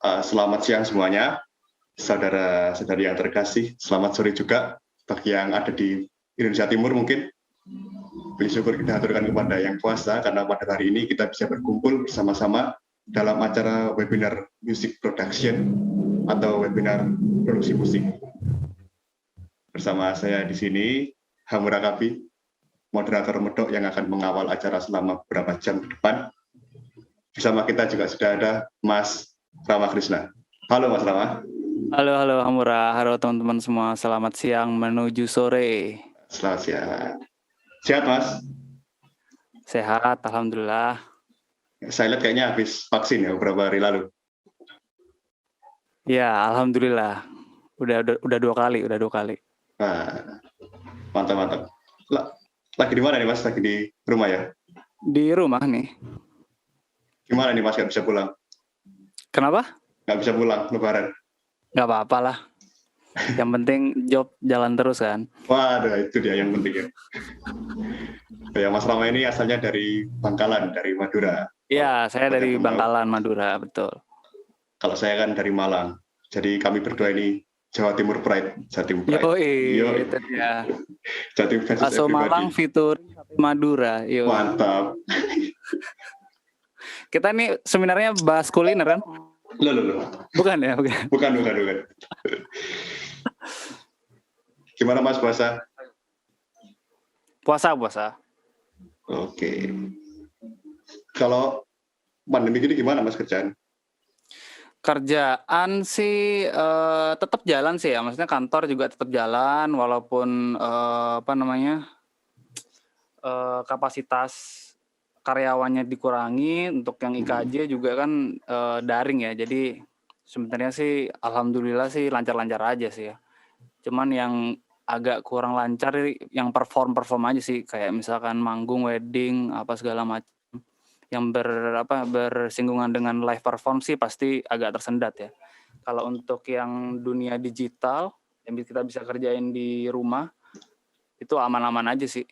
Selamat siang semuanya, saudara-saudari yang terkasih. Selamat sore juga bagi yang ada di Indonesia Timur mungkin. Puji syukur kita aturkan kepada Yang Kuasa karena pada hari ini kita bisa berkumpul bersama-sama dalam acara webinar Music Production atau webinar produksi musik. Bersama saya di sini, Hamura Kapi, moderator Medok yang akan mengawal acara selama beberapa jam ke depan. Bersama kita juga sudah ada Mas Rama Krishna. Halo Mas Rama. Halo Hamura, halo teman-teman semua. Selamat siang menuju sore. Selamat siang. Sehat Mas? Sehat, alhamdulillah. Saya lihat kayaknya habis vaksin ya beberapa hari lalu. Ya, alhamdulillah. Udah dua kali. Nah, mantap. Lagi di mana nih Mas? Lagi di rumah ya? Di rumah nih. Gimana nih Mas nggak bisa pulang? Kenapa? Nggak bisa pulang lebaran? Nggak apa-apa lah. Yang penting job jalan terus kan. Waduh, itu dia yang penting ya. Ya, Mas Rama ini asalnya dari Bangkalan, dari Madura. Iya, saya dari Bangkalan, Madura, betul. Kalau saya kan dari Malang. Jadi kami berdua ini Jawa Timur Pride. Yoi, itu dia. Jawa Timur versus Aso everybody. Malang fitur Madura. Yoi. Mantap. Kita nih seminarnya bahas kuliner kan? Loh. Bukan ya? Bukan. Gimana Mas puasa? Puasa. Oke. Kalau pandemi gini gimana Mas kerjaan? Kerjaan sih tetap jalan sih ya. Maksudnya kantor juga tetap jalan walaupun kapasitas karyawannya dikurangi. Untuk yang IKJ juga kan daring ya. Jadi sebenarnya sih alhamdulillah sih lancar-lancar aja sih ya. Cuman yang agak kurang lancar yang perform aja sih, kayak misalkan manggung, wedding, apa segala macam yang bersinggungan dengan live perform sih pasti agak tersendat ya. Kalau untuk yang dunia digital yang kita bisa kerjain di rumah itu aman-aman aja sih.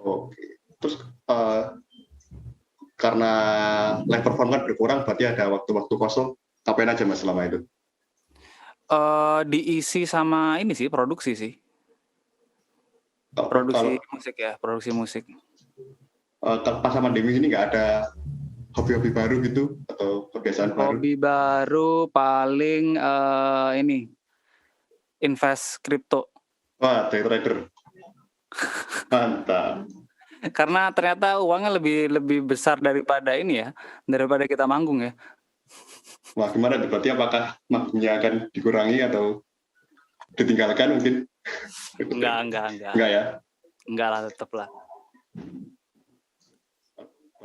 Oke. Terus karena live perform kan berkurang, berarti ada waktu-waktu kosong, ngapain aja Mas selama itu? Diisi sama ini sih, produksi sih. Produksi musik. Pas sama pandemi ini nggak ada hobi-hobi baru gitu atau kebiasaan baru? Hobi baru paling ini invest kripto. Wah, trader. Mantap. Karena ternyata uangnya lebih besar daripada ini ya, daripada kita manggung ya. Wah, gimana? Berarti apakah manggungnya akan dikurangi atau ditinggalkan mungkin? Enggak. Enggak ya? Enggak lah, tetap lah.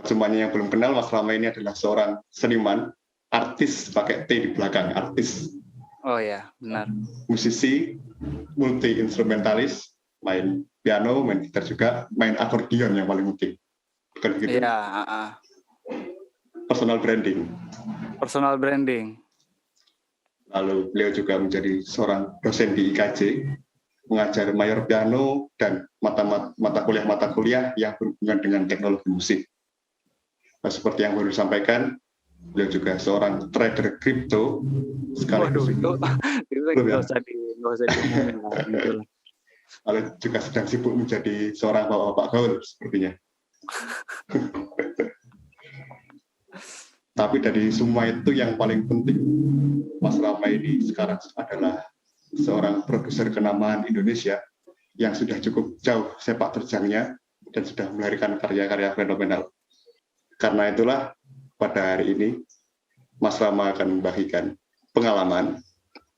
Semuanya yang belum kenal, Mas Rama ini adalah seorang seniman, artis pakai T di belakang, artis. Oh ya, benar. Musisi, multi-instrumentalis, main piano, main gitar juga, main akordeon yang paling penting. Bukan begitu? Iya, Personal branding. Lalu beliau juga menjadi seorang dosen di IKJ, mengajar mayor piano dan mata kuliah yang berhubungan dengan teknologi musik. Nah, seperti yang baru disampaikan, beliau juga seorang trader kripto. Waduh, itu nggak usah diomongin. Lalu juga sedang sibuk menjadi seorang bapak-bapak gaul sepertinya. Tapi dari semua itu yang paling penting, Mas Rama ini sekarang adalah seorang produser kenamaan Indonesia yang sudah cukup jauh sepak terjangnya dan sudah melahirkan karya-karya fenomenal. Karena itulah pada hari ini Mas Rama akan membagikan pengalaman,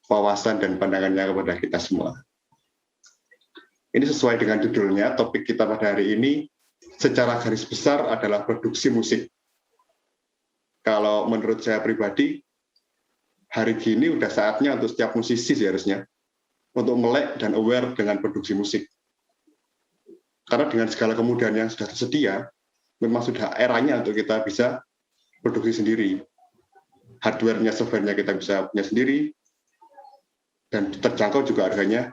wawasan dan pandangannya kepada kita semua. Ini sesuai dengan judulnya, topik kita pada hari ini secara garis besar adalah produksi musik. Kalau menurut saya pribadi, hari ini udah saatnya untuk setiap musisi seharusnya untuk melek dan aware dengan produksi musik. Karena dengan segala kemudahan yang sudah tersedia, memang sudah eranya untuk kita bisa produksi sendiri. Hardware-nya, software-nya kita bisa punya sendiri, dan terjangkau juga harganya.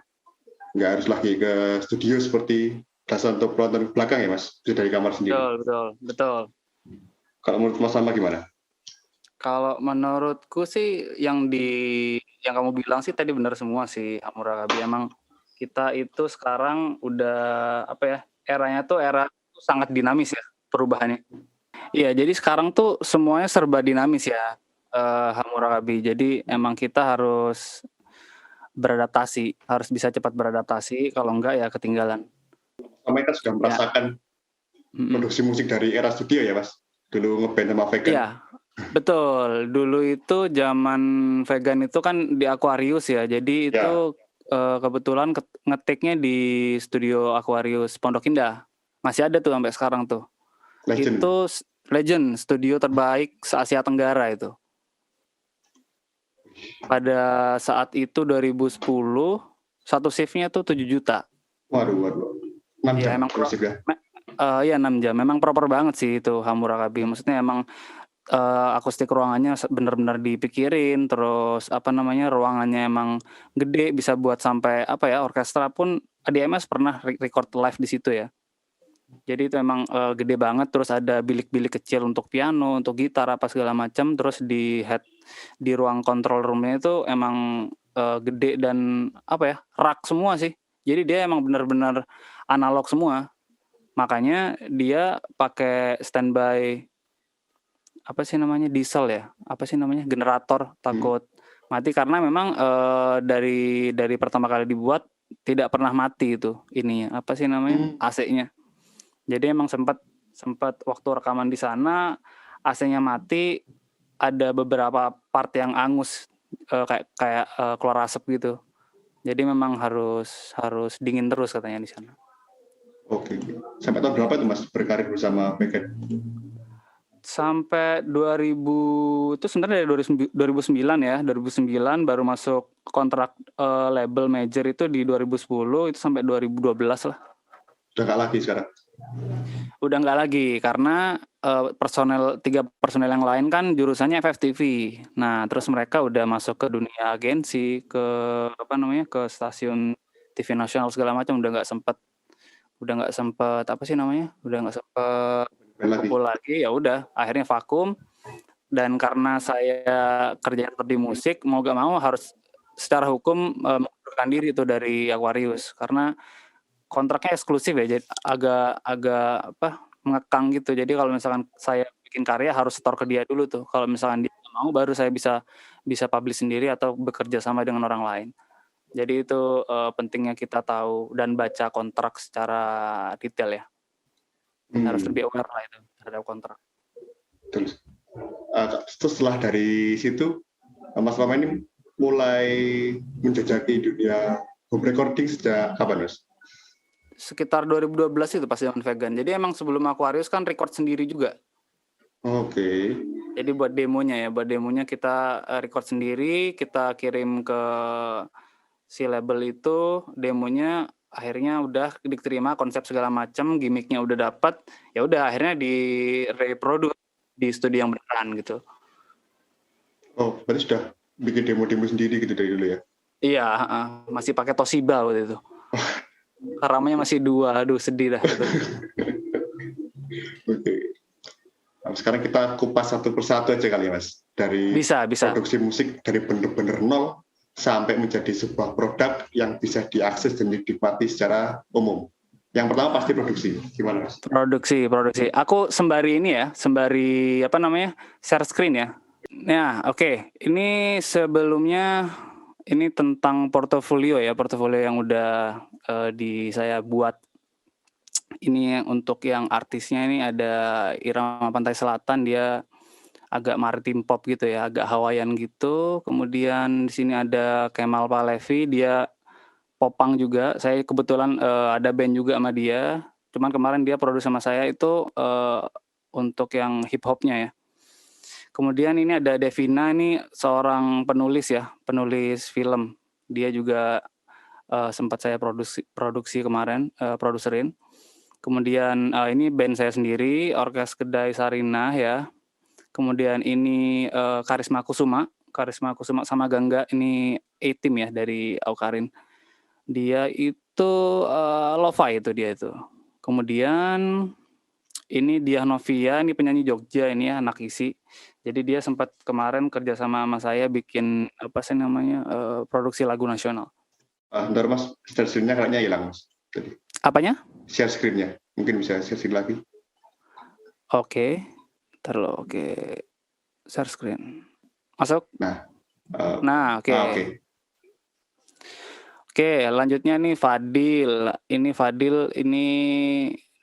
Nggak harus lagi ke studio seperti belasan atau puluhan tahun belakang ya Mas, sudah dari kamar sendiri. Betul. Kalau menurut Mas sama gimana? Kalau menurutku sih yang kamu bilang sih tadi benar semua sih, Hammurabi. Emang kita itu sekarang udah apa ya, eranya tuh era sangat dinamis ya perubahannya. Iya, jadi sekarang tuh semuanya serba dinamis ya, Hammurabi. Jadi emang kita harus beradaptasi, harus bisa cepat beradaptasi, kalau enggak ya ketinggalan. Sama kan sudah Ya, merasakan produksi musik dari era studio ya Mas? Dulu ngeband sama Vegan. iya, betul. Dulu itu zaman Vegan itu kan di Aquarius ya. Jadi Ya, itu kebetulan ngetiknya di studio Aquarius Pondok Indah. Masih ada tuh sampai sekarang tuh. legend. Itu legend, studio terbaik se-Asia Tenggara itu. Pada saat itu 2010, satu shift-nya tuh 7 juta. Waduh. 6 Ya jam emang kalau sih ya. ya 6 jam. Memang proper banget sih itu Hammurabi. Maksudnya emang akustik ruangannya benar-benar dipikirin, terus apa namanya, ruangannya emang gede, bisa buat sampai apa ya, orkestra pun ADMS pernah record live di situ ya. Jadi itu emang gede banget, terus ada bilik-bilik kecil untuk piano, untuk gitar apa segala macam, terus di ruang control room-nya itu emang gede dan apa ya, rak semua sih. Jadi dia emang benar-benar analog semua. Makanya dia pakai standby apa sih namanya, diesel ya, apa sih namanya, generator, takut mati karena memang dari pertama kali dibuat tidak pernah mati itu ininya, apa sih namanya, AC-nya. Jadi emang sempat waktu rekaman di sana AC-nya mati, ada beberapa part yang angus, kayak keluar asap gitu. Jadi memang harus dingin terus katanya di sana. Oke. Sampai tahun berapa tuh Mas berkarir bersama Vegan? Sampai 2000 itu sebenarnya dari 2009 ya, 2009 baru masuk kontrak label major itu di 2010, itu sampai 2012 lah. Udah nggak lagi sekarang? Udah nggak lagi karena 3 personel yang lain kan jurusannya FFTV. Nah, terus mereka udah masuk ke dunia agensi, ke apa namanya, ke stasiun TV nasional segala macam, udah nggak sempet apa sih namanya, udah nggak sempet kumpul lagi. Ya udah, akhirnya vakum. Dan karena saya kerja tetap di musik, mau gak mau harus secara hukum mengundurkan diri tuh dari Aquarius karena kontraknya eksklusif ya, jadi agak apa, mengekang gitu. Jadi kalau misalkan saya bikin karya harus setor ke dia dulu tuh. Kalau misalkan dia nggak mau, baru saya bisa publish sendiri atau bekerja sama dengan orang lain. Jadi itu pentingnya kita tahu dan baca kontrak secara detail ya. Harus lebih aware lah itu terhadap kontrak. Terus setelah dari situ Mas Rama ini mulai menjajaki dunia home recording sejak kapan Mas? Sekitar 2012 itu pas zaman Vegan. Jadi emang sebelum Aquarius kan record sendiri juga. Oke. Jadi buat demonya kita record sendiri, kita kirim ke si label itu, demonya akhirnya udah diterima, konsep segala macam, gimmicknya udah dapat, ya udah akhirnya di reproduce di studio yang beneran gitu. Oh, berarti sudah bikin demo-demo sendiri gitu dari dulu ya? Iya, masih pakai Toshiba waktu itu. Karamnya masih 2, aduh sedih dah. Oke. Nah, sekarang kita kupas satu persatu aja kali ya Mas. Dari bisa. produksi musik dari bener-bener nol sampai menjadi sebuah produk yang bisa diakses dan dinikmati secara umum. Yang pertama pasti produksi. Gimana Mas? Produksi. Aku sembari apa namanya, share screen ya. Nah, oke. Ini sebelumnya ini tentang portofolio yang udah saya buat. Ini untuk yang artisnya ini ada Irama Pantai Selatan, dia agak maritim pop gitu ya, agak Hawaiian gitu. Kemudian di sini ada Kemal Palevi, dia popang juga. Saya kebetulan ada band juga sama dia. Cuman kemarin dia produksi sama saya itu untuk yang hip hopnya ya. Kemudian ini ada Devina, ini seorang penulis film. Dia juga sempat saya produksi kemarin, produserin. Kemudian ini band saya sendiri, Orkes Kedai Sarinah ya. Kemudian ini Karisma Kusuma sama Gangga, ini A-Team ya dari Awkarin. Dia itu lo-fi itu dia itu. Kemudian ini Diah Novia, ini penyanyi Jogja ini ya, anak ISI. Jadi dia sempat kemarin kerja sama saya bikin apa sih namanya, produksi lagu nasional. Bentar Mas, share screen-nya kayaknya hilang Mas. Tadi. Apanya? Share screen-nya. Mungkin bisa share screen lagi. Oke. Entar loh, oke. Share screen. Masuk? Nah, oke. oke. Oke, lanjutnya nih Fadil. Ini Fadil ini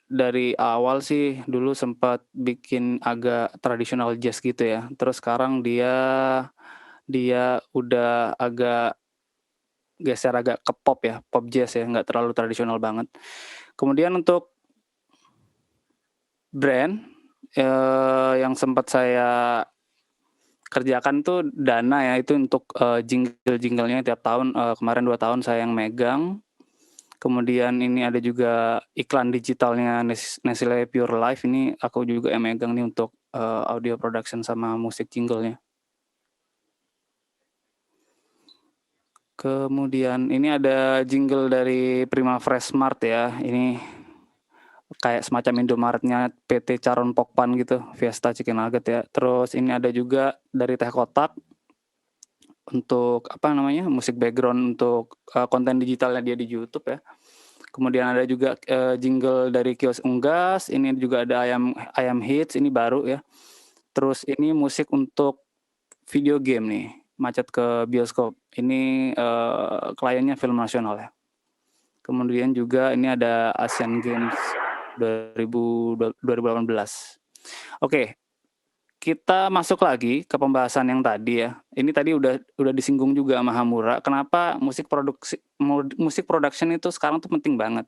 dari awal sih dulu sempat bikin agak tradisional jazz gitu ya. Terus sekarang dia udah agak geser agak ke pop ya, pop jazz ya, nggak terlalu tradisional banget. Kemudian untuk brand yang sempat saya kerjakan tuh Dana ya, itu untuk jingle-jinglenya tiap tahun, kemarin 2 tahun saya yang megang. Kemudian ini ada juga iklan digitalnya Nestle Pure Life, ini aku juga yang megang nih untuk audio production sama musik jingle-nya. Kemudian ini ada jingle dari Prima Fresh Mart ya, ini kayak semacam Indomaretnya PT Charon Pokpan gitu, Fiesta Chicken Nugget ya. Terus ini ada juga dari Teh Kotak untuk apa namanya, musik background untuk konten digitalnya dia di YouTube ya. Kemudian ada juga jingle dari Kios Unggas, ini juga ada Ayam Hits, ini baru ya. Terus ini musik untuk video game nih, Macet ke Bioskop. Ini kliennya film nasional ya. Kemudian juga ini ada Asian Games 2018. Oke, kita masuk lagi ke pembahasan yang tadi ya. Ini tadi udah disinggung juga sama Hamura. Kenapa musik production itu sekarang tuh penting banget?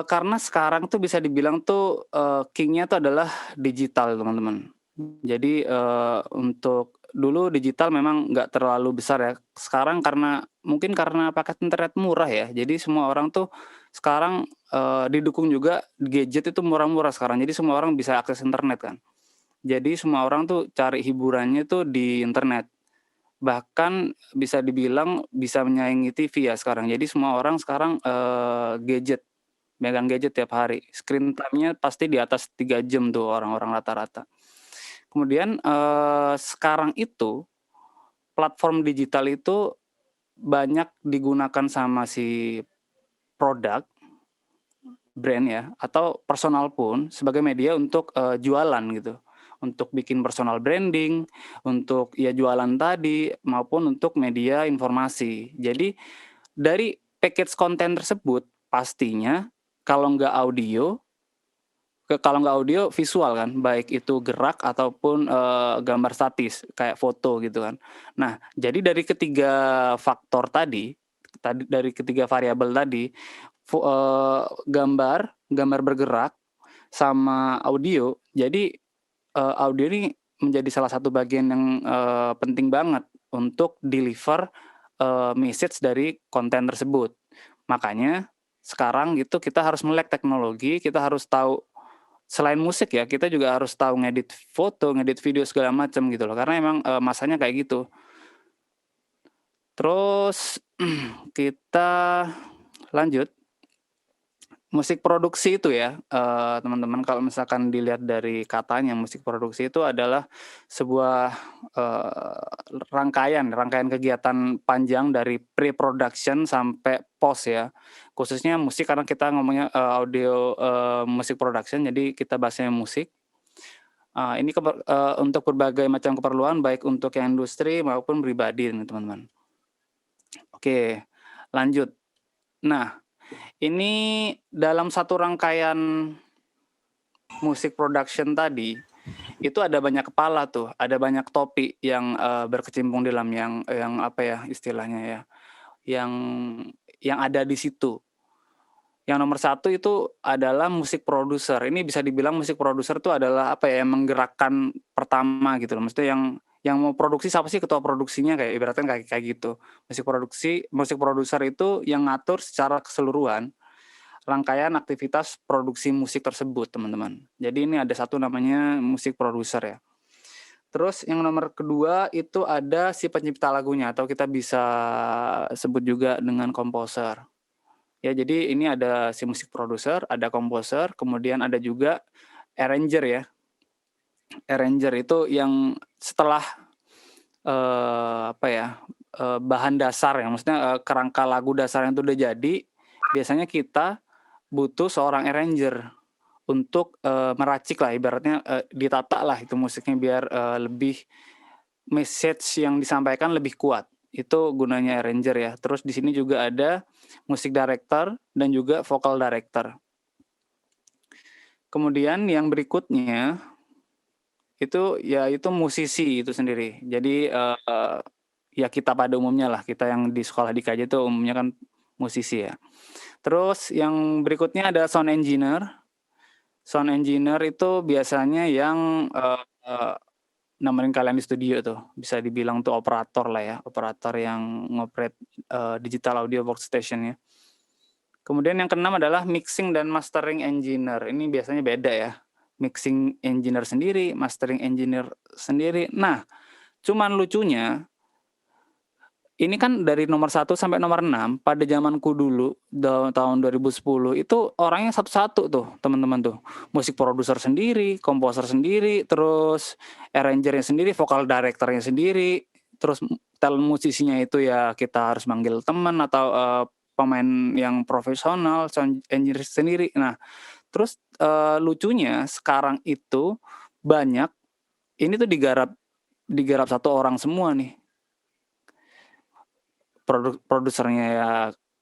Karena sekarang tuh bisa dibilang tuh king-nya tuh adalah digital teman-teman. Jadi untuk dulu digital memang nggak terlalu besar ya. Sekarang mungkin karena paket internet murah ya. Jadi semua orang tuh sekarang didukung juga gadget itu murah-murah sekarang. Jadi semua orang bisa akses internet kan. Jadi semua orang tuh cari hiburannya tuh di internet. Bahkan bisa dibilang bisa menyaingi TV ya sekarang. Jadi semua orang sekarang megang gadget tiap hari. Screen time-nya pasti di atas 3 jam tuh orang-orang rata-rata. Kemudian sekarang itu platform digital itu banyak digunakan sama si produk, brand ya, atau personal pun sebagai media untuk jualan gitu. Untuk bikin personal branding, untuk ya jualan tadi, maupun untuk media informasi. Jadi dari package konten tersebut pastinya kalau nggak audio visual kan, baik itu gerak ataupun gambar statis kayak foto gitu kan. Nah, jadi dari ketiga faktor tadi dari ketiga variabel tadi, gambar bergerak sama audio, jadi audio ini menjadi salah satu bagian yang penting banget untuk deliver message dari konten tersebut. Makanya sekarang gitu kita harus melek teknologi, kita harus tahu selain musik ya, kita juga harus tahu ngedit foto, ngedit video segala macam gitu loh, karena emang masanya kayak gitu. Terus kita lanjut. Musik produksi itu ya, teman-teman kalau misalkan dilihat dari katanya, musik produksi itu adalah sebuah rangkaian kegiatan panjang dari pre-production sampai post ya. Khususnya musik karena kita ngomongnya audio musik production, jadi kita bahasnya musik. Ini untuk berbagai macam keperluan baik untuk yang industri maupun pribadi nih teman-teman. Oke, lanjut. Nah, ini dalam satu rangkaian musik production tadi, itu ada banyak kepala tuh, ada banyak topi yang berkecimpung dalam yang apa ya istilahnya ya, yang ada di situ. Yang nomor 1 itu adalah musik produser. Ini bisa dibilang musik produser tuh adalah apa ya, yang menggerakkan pertama gitu loh. Maksudnya yang mau produksi siapa sih ketua produksinya, kayak ibaratnya kayak gitu. Musik produser itu yang ngatur secara keseluruhan rangkaian aktivitas produksi musik tersebut, teman-teman. Jadi ini ada satu namanya musik produser ya. Terus yang nomor kedua itu ada si pencipta lagunya atau kita bisa sebut juga dengan komposer. Ya, jadi ini ada si musik produser, ada komposer, kemudian ada juga arranger ya. Arranger itu yang setelah apa ya, bahan dasar ya, maksudnya, kerangka lagu dasarnya itu udah jadi, biasanya kita butuh seorang arranger untuk, meracik lah ibaratnya, ditata lah itu musiknya biar, lebih message yang disampaikan lebih kuat. Itu gunanya arranger ya. Terus di sini juga ada music director dan juga vocal director. Kemudian yang berikutnya itu ya itu musisi itu sendiri. Jadi, ya kita pada umumnya lah, kita yang di sekolah di KJ itu umumnya kan musisi ya. Terus yang berikutnya ada sound engineer. Sound engineer itu biasanya yang, nemenin kalian di studio tuh, bisa dibilang tuh operator lah ya, operator yang ngoperate, digital audio workstation ya. Kemudian yang keenam adalah mixing dan mastering engineer. Ini biasanya beda ya, mixing engineer sendiri, mastering engineer sendiri. Nah, cuman lucunya, ini kan dari nomor 1 sampai nomor 6 pada zamanku dulu, tahun 2010 itu orangnya satu-satu tuh, teman-teman tuh. Musik produser sendiri, komposer sendiri, terus arranger-nya sendiri, vokal director-nya sendiri, terus talent musisinya itu ya kita harus manggil teman atau, pemain yang profesional, sound engineer sendiri. Nah, terus, lucunya sekarang itu banyak ini tuh digarap satu orang semua nih. Produsernya ya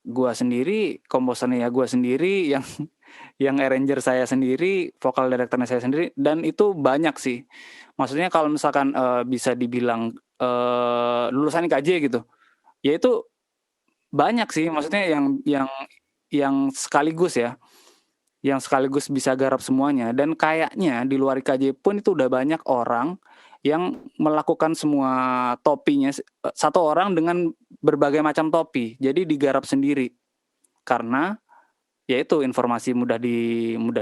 gua sendiri, komposernya ya gua sendiri, yang arranger saya sendiri, vokal director-nya saya sendiri, dan itu banyak sih. Maksudnya kalau misalkan, bisa dibilang, lulusan IKJ gitu, ya itu banyak sih, maksudnya yang sekaligus ya, yang sekaligus bisa garap semuanya, dan kayaknya di luar IKJ pun itu udah banyak orang yang melakukan semua topinya, satu orang dengan berbagai macam topi. Jadi digarap sendiri. Karena ya itu informasi mudah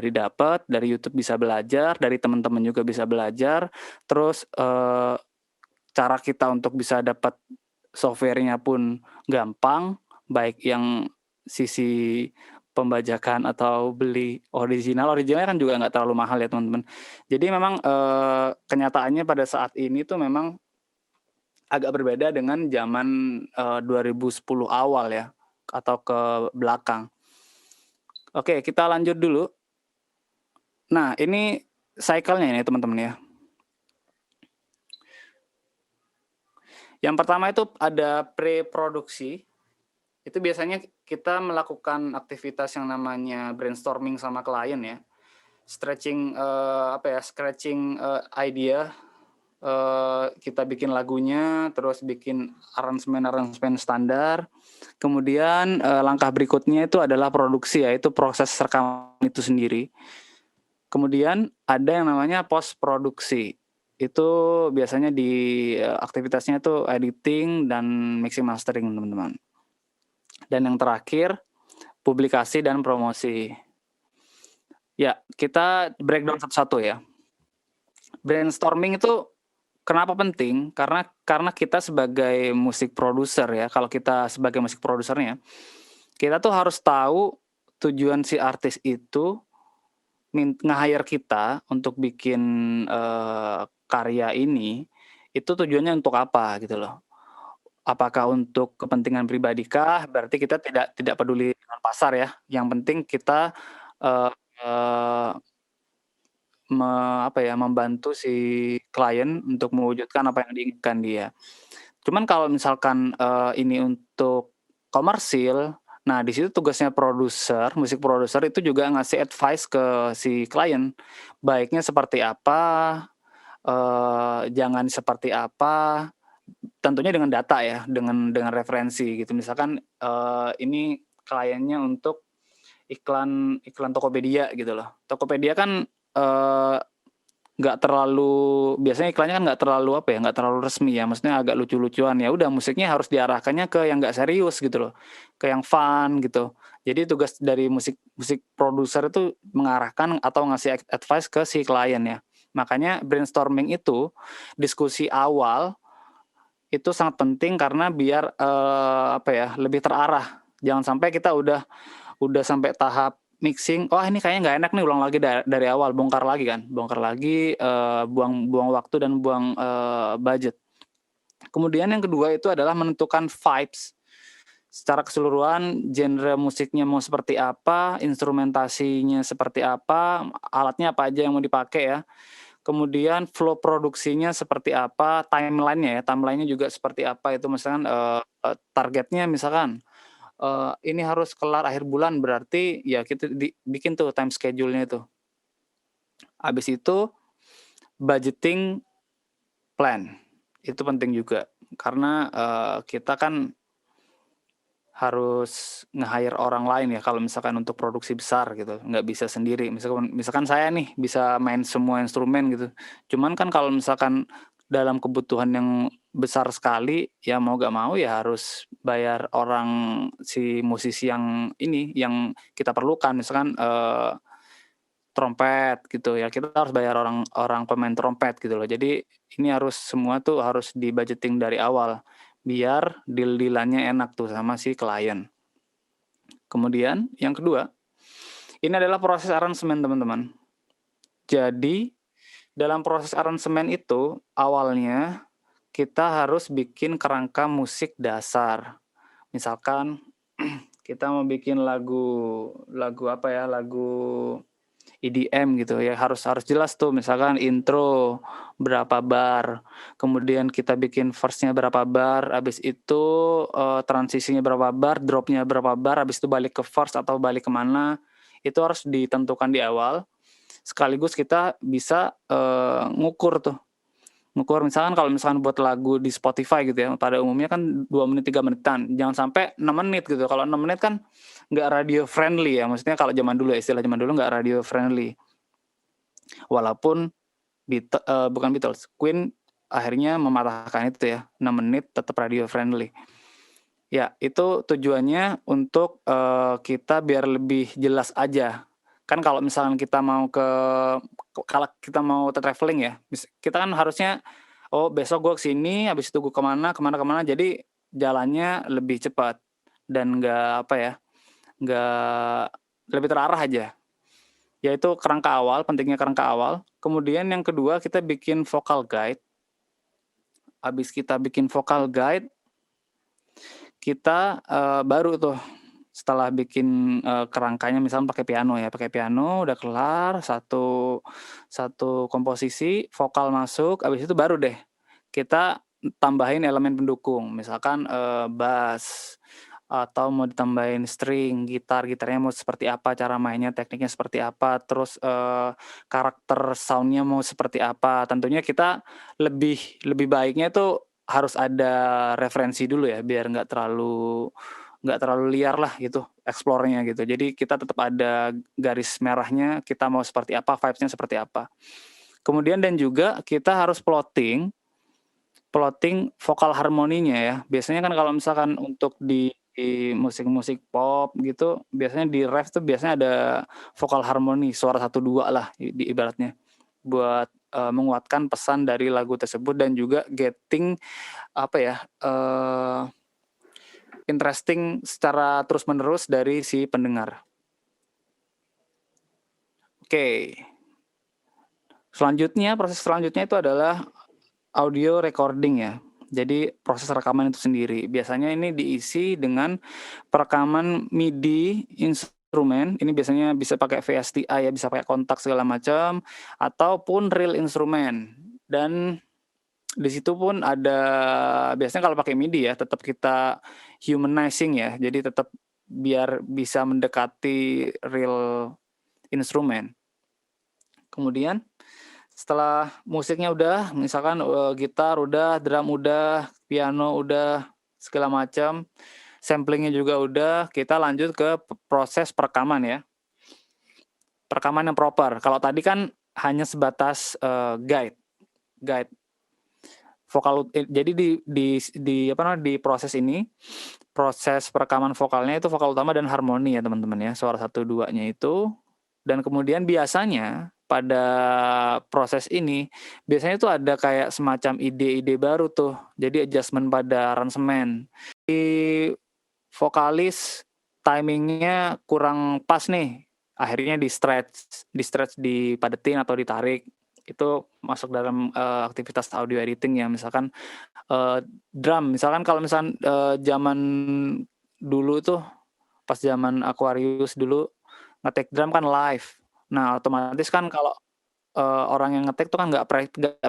didapat, dari YouTube bisa belajar, dari teman-teman juga bisa belajar, terus, cara kita untuk bisa dapat software-nya pun gampang, baik yang sisi pembajakan atau beli originalnya kan juga nggak terlalu mahal ya teman-teman. Jadi memang, kenyataannya pada saat ini tuh memang agak berbeda dengan zaman, 2010 awal ya, atau ke belakang. Oke, kita lanjut dulu. Nah, ini cycle-nya ini teman-teman ya. Yang pertama itu ada pre-produksi. Itu biasanya kita melakukan aktivitas yang namanya brainstorming sama klien ya. Stretching, scratching, idea, kita bikin lagunya, terus bikin aransemen standar. Kemudian, langkah berikutnya itu adalah produksi ya, itu proses rekaman itu sendiri. Kemudian ada yang namanya post produksi. Itu biasanya aktivitasnya itu editing dan mixing mastering, teman-teman. Dan yang terakhir, publikasi dan promosi. Ya, kita breakdown satu-satu ya. Brainstorming itu kenapa penting? Karena kita sebagai musik produser ya, kalau kita sebagai musik produsernya, kita tuh harus tahu tujuan si artis itu nge-hire kita untuk bikin, karya ini, itu tujuannya untuk apa gitu loh. Apakah untuk kepentingan pribadi kah? Berarti kita tidak peduli dengan pasar ya, yang penting kita, eee eee, membantu si klien untuk mewujudkan apa yang diinginkan dia. Cuman kalau misalkan, ini untuk komersil, nah di situ tugasnya musik produser itu juga ngasih advice ke si klien, baiknya seperti apa, jangan seperti apa, tentunya dengan data ya, dengan referensi gitu. Misalkan, ini kliennya untuk iklan Tokopedia gitu loh. Tokopedia kan, nggak terlalu biasanya iklannya kan nggak terlalu resmi ya, maksudnya agak lucu-lucuan, ya udah musiknya harus diarahkannya ke yang nggak serius gitu loh, ke yang fun gitu. Jadi tugas dari musik produser itu mengarahkan atau ngasih advice ke si klien ya. Makanya brainstorming itu, diskusi awal, itu sangat penting karena biar, lebih terarah. Jangan sampai kita udah udah sampai tahap mixing, wah ini kayaknya nggak enak nih, ulang lagi dari awal, bongkar lagi, buang waktu dan buang budget. Kemudian yang kedua itu adalah menentukan vibes secara keseluruhan, genre musiknya mau seperti apa, instrumentasinya seperti apa, alatnya apa aja yang mau dipakai ya. Kemudian flow produksinya seperti apa, timeline-nya juga seperti apa, itu misalkan targetnya misalkan ini harus kelar akhir bulan, berarti ya kita bikin tuh time schedule-nya itu. Habis itu budgeting plan, itu penting juga karena kita kan harus nge-hire orang lain ya kalau misalkan untuk produksi besar gitu, nggak bisa sendiri. Misalkan saya nih bisa main semua instrumen gitu, cuman kan kalau misalkan dalam kebutuhan yang besar sekali, ya mau nggak mau ya harus bayar orang, si musisi yang ini, yang kita perlukan. Misalkan trompet gitu ya, kita harus bayar orang pemain trompet gitu loh. Jadi ini semua tuh harus di-budgeting dari awal, biar deal-deal-annya enak tuh sama si klien. Kemudian yang kedua, ini adalah proses aransemen teman-teman. Jadi dalam proses aransemen itu awalnya kita harus bikin kerangka musik dasar. Misalkan kita mau bikin lagu apa ya, lagu EDM gitu ya, harus jelas tuh, misalkan intro berapa bar, kemudian kita bikin verse-nya berapa bar, habis itu transisinya berapa bar, drop-nya berapa bar, habis itu balik ke verse atau balik ke mana, itu harus ditentukan di awal. Sekaligus kita bisa ngukur misalkan kalau misalkan buat lagu di Spotify gitu ya, pada umumnya kan 2 menit 3 menitan, jangan sampai 6 menit gitu. Kalau 6 menit kan nggak radio friendly ya, maksudnya kalau zaman dulu ya, istilah zaman dulu nggak radio friendly. Walaupun bukan Beatles, Queen akhirnya mematahkan itu ya, 6 menit tetap radio friendly. Ya, itu tujuannya untuk kita biar lebih jelas aja. Kan kalau misalkan kita mau kalau kita mau traveling ya, kita kan harusnya, oh besok gue kesini, habis itu gue kemana, jadi jalannya lebih cepat dan nggak lebih terarah aja. Yaitu pentingnya kerangka awal. Kemudian yang kedua kita bikin vocal guide. Habis kita bikin vocal guide, kita baru tuh setelah bikin kerangkanya misalnya pakai piano udah kelar satu komposisi, vokal masuk, habis itu baru deh kita tambahin elemen pendukung, misalkan bass atau mau ditambahin string, gitarnya mau seperti apa, cara mainnya, tekniknya seperti apa, terus karakter sound-nya mau seperti apa. Tentunya kita lebih baiknya itu harus ada referensi dulu ya, biar nggak terlalu liar lah gitu explore-nya gitu. Jadi kita tetap ada garis merahnya, kita mau seperti apa, vibes-nya seperti apa. Kemudian dan juga kita harus plotting vokal harmoninya ya. Biasanya kan kalau misalkan untuk di musik-musik pop gitu, biasanya di ref tuh biasanya ada vokal harmoni, suara 1 2 lah ibaratnya. Buat menguatkan pesan dari lagu tersebut dan juga getting interesting secara terus-menerus dari si pendengar. Oke. Proses selanjutnya itu adalah audio recording ya. Jadi proses rekaman itu sendiri. Biasanya ini diisi dengan perekaman MIDI instrumen. Ini biasanya bisa pakai VSTI ya, bisa pakai kontak segala macam, ataupun real instrumen. Dan di situ pun ada, biasanya kalau pakai MIDI ya, tetap kita humanizing ya. Jadi tetap biar bisa mendekati real instrumen. Kemudian setelah musiknya udah, misalkan gitar udah, drum udah, piano udah, segala macam, samplingnya juga udah, kita lanjut ke proses perekaman ya. Perekaman yang proper. Kalau tadi kan hanya sebatas guide. Jadi di proses ini, proses perekaman vokalnya itu vokal utama dan harmoni ya teman-teman ya, suara 1 2-nya itu. Dan kemudian biasanya pada proses ini, biasanya tuh ada kayak semacam ide-ide baru tuh. Jadi adjustment pada aransemen. Di vokalis timingnya kurang pas nih, akhirnya di-stretch, dipadetin atau ditarik, itu masuk dalam, aktivitas audio editing ya. Misalkan, drum, misalkan kalau zaman dulu tuh, pas zaman Aquarius dulu, nge-take drum kan live. Nah, otomatis kan kalau, orang yang nge-take tuh kan nggak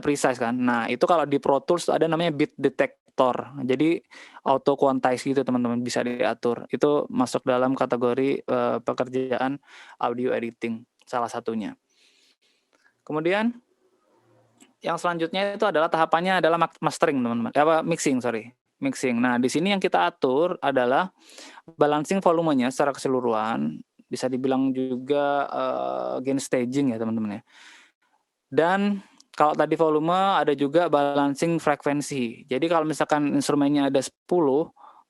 precise kan. Nah, itu kalau di Pro Tools tuh ada namanya beat detector. Jadi auto quantize gitu teman-teman, bisa diatur. Itu masuk dalam kategori, pekerjaan audio editing, salah satunya. Kemudian yang selanjutnya itu adalah tahapannya adalah mastering teman-teman, mixing, sorry, mixing. Nah, di sini yang kita atur adalah balancing volumenya secara keseluruhan, bisa dibilang juga, gain staging ya teman-teman ya. Dan kalau tadi volume, ada juga balancing frekuensi. Jadi kalau misalkan instrumennya ada 10,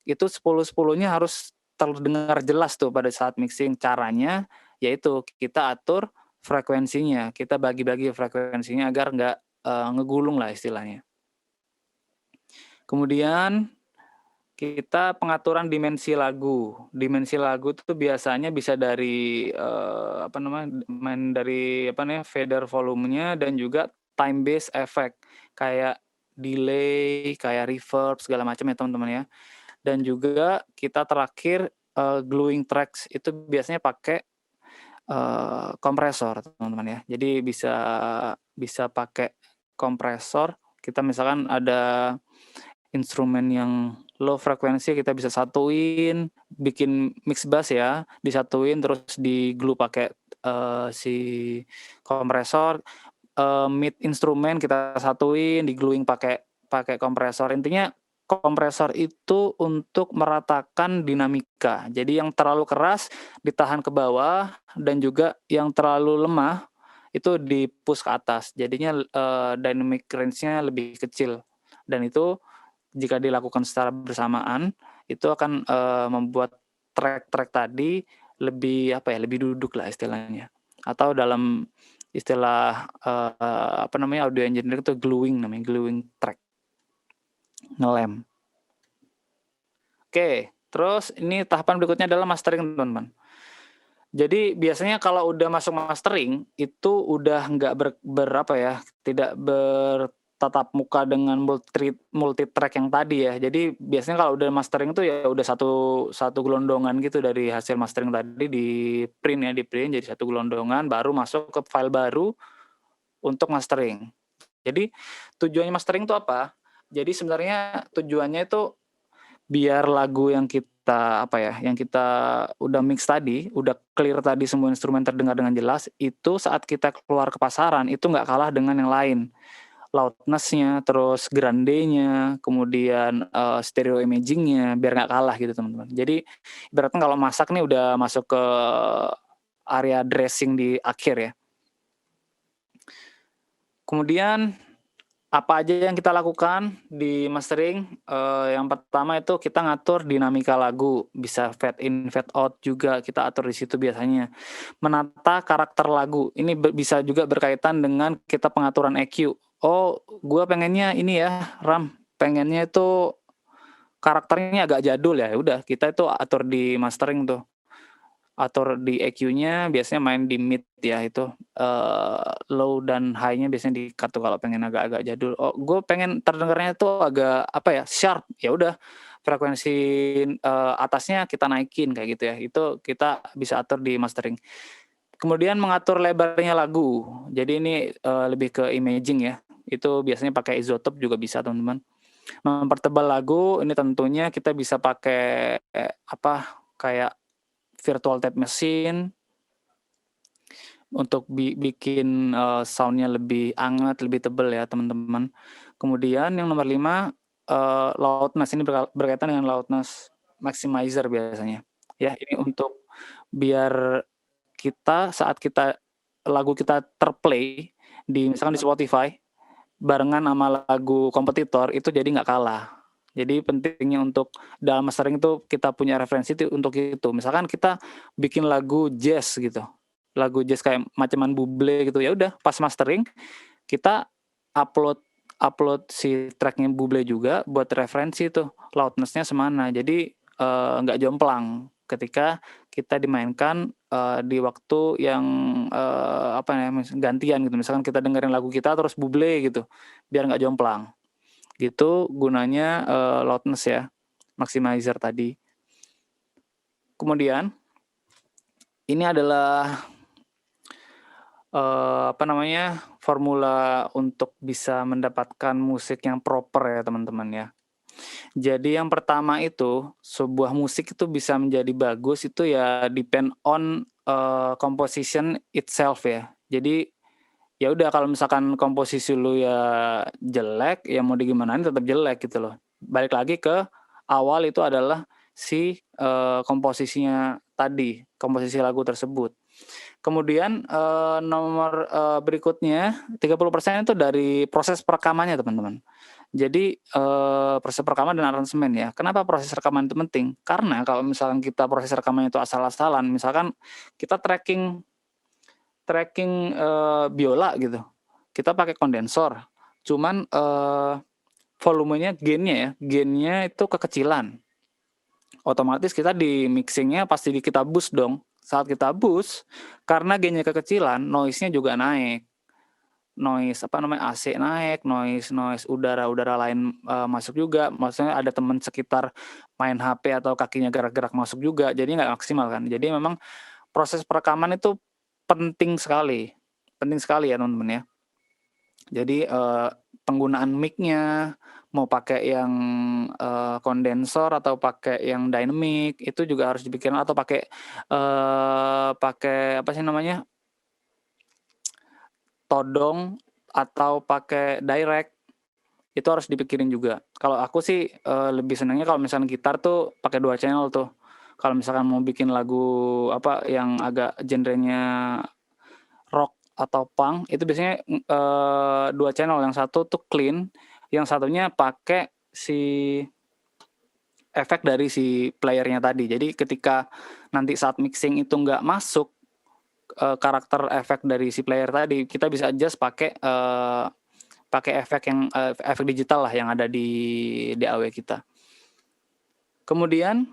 itu 10-10-nya harus terdengar jelas tuh pada saat mixing. Caranya yaitu kita atur frekuensinya, kita bagi-bagi frekuensinya agar nggak, ngegulung lah istilahnya. Kemudian kita pengaturan dimensi lagu. Dimensi lagu itu biasanya bisa dari, fader volumenya dan juga time base effect, kayak delay, kayak reverb, segala macam ya teman-teman ya. Dan juga kita terakhir, gluing tracks itu biasanya pakai, kompresor teman-teman ya. Jadi bisa pakai kompresor, kita misalkan ada instrumen yang low frekuensi kita bisa satuin, bikin mix bass ya, disatuin terus di-glue pakai, si kompresor, mid instrumen kita satuin, di-gluing pakai kompresor. Intinya kompresor itu untuk meratakan dinamika. Jadi yang terlalu keras ditahan ke bawah dan juga yang terlalu lemah itu di-push ke atas. Jadinya, dynamic range-nya lebih kecil dan itu jika dilakukan secara bersamaan, itu akan, membuat track-track tadi lebih, lebih duduk lah istilahnya. Atau dalam istilah, audio engineering itu gluing namanya, gluing track. Ngelem. Oke, terus ini tahapan berikutnya adalah mastering teman-teman. Jadi biasanya kalau udah masuk mastering, itu udah nggak tidak bertatap muka dengan multi track yang tadi ya. Jadi biasanya kalau udah mastering tuh ya udah satu gelondongan gitu dari hasil mastering tadi di-print jadi satu gelondongan, baru masuk ke file baru untuk mastering. Jadi tujuannya mastering tuh apa? Jadi sebenarnya tujuannya itu biar lagu yang kita udah mix tadi, udah clear tadi semua instrumen terdengar dengan jelas, itu saat kita keluar ke pasaran itu nggak kalah dengan yang lain. Loudness-nya, terus grandenya, kemudian, stereo imaging-nya, biar nggak kalah gitu teman-teman. Jadi ibaratnya kalau masak nih udah masuk ke area dressing di akhir ya. Kemudian apa aja yang kita lakukan di mastering, yang pertama itu kita ngatur dinamika lagu, bisa fade in, fade out juga kita atur di situ biasanya. Menata karakter lagu, ini bisa juga berkaitan dengan kita pengaturan EQ. Oh, gua pengennya ini ya, Ram, pengennya itu karakternya agak jadul ya, udah kita itu atur di mastering tuh. Atur di EQ-nya biasanya main di mid ya itu, low dan high-nya biasanya di-cut tuh kalau pengen agak-agak jadul. Oh, gue pengen terdengarnya tuh agak sharp, ya udah frekuensi, atasnya kita naikin kayak gitu ya. Itu kita bisa atur di mastering. Kemudian mengatur lebarnya lagu. Jadi ini, lebih ke imaging ya. Itu biasanya pakai isotope juga bisa teman-teman. Mempertebal lagu ini tentunya kita bisa pakai, kayak virtual tape machine untuk bikin, sound-nya lebih anget, lebih tebal ya teman-teman. Kemudian yang nomor 5, loudness, ini berkaitan dengan loudness maximizer biasanya. Ya, ini untuk biar saat lagu kita terplay misalkan di Spotify, barengan sama lagu kompetitor, itu jadi nggak kalah. Jadi pentingnya untuk dalam mastering itu kita punya referensi untuk itu. Misalkan kita bikin lagu jazz gitu, lagu jazz kayak macaman Bublé gitu, ya udah pas mastering kita upload si track-nya Bublé juga buat referensi tuh, loudness-nya semana. Jadi, nggak jomplang. ketika kita dimainkan, di waktu yang, apa ya, gantian gitu. Misalkan kita dengerin lagu kita terus buble gitu, biar nggak jomplang. Gitu gunanya, loudness ya, maximizer tadi. Kemudian, ini adalah, apa namanya, formula untuk bisa mendapatkan musik yang proper ya teman-teman ya. Jadi yang pertama itu, sebuah musik itu bisa menjadi bagus itu ya depend on, composition itself ya. Jadi, ya udah kalau misalkan komposisi lu ya jelek, ya mau digimanain tetap jelek gitu loh. Balik lagi ke awal itu adalah si, komposisinya tadi, komposisi lagu tersebut. Kemudian, nomor, berikutnya 30% itu dari proses perekamannya teman-teman. Jadi, proses perekaman dan aransemen ya. Kenapa proses rekaman itu penting? Karena kalau misalkan kita proses rekaman itu asal-asalan, misalkan kita tracking tracking, biola gitu, kita pakai kondensor, cuman, volumenya gain-nya itu kekecilan. Otomatis kita di mixing-nya pasti kita boost dong. Saat kita boost, karena gain-nya kekecilan, noise-nya juga naik. Noise, apa namanya, AC naik, noise udara-udara lain, masuk juga. Maksudnya ada teman sekitar main HP atau kakinya gerak-gerak masuk juga, jadi nggak maksimal kan. Jadi memang proses perekaman itu penting sekali ya teman-teman ya. Jadi, penggunaan mic-nya, mau pakai yang, kondensor atau pakai yang dynamic, itu juga harus dipikirin atau pakai, pakai apa sih namanya, todong atau pakai direct, itu harus dipikirin juga. Kalau aku sih, lebih senangnya kalau misalnya gitar tuh pakai 2 channel tuh. Kalau misalkan mau bikin lagu, apa, yang agak genrenya rock atau punk, itu biasanya, 2 channel, yang satu tuh clean, yang satunya pakai si efek dari si player-nya tadi. Jadi ketika nanti saat mixing itu nggak masuk, karakter efek dari si player tadi, kita bisa adjust pakai, pakai efek yang, efek digital lah yang ada di DAW kita. Kemudian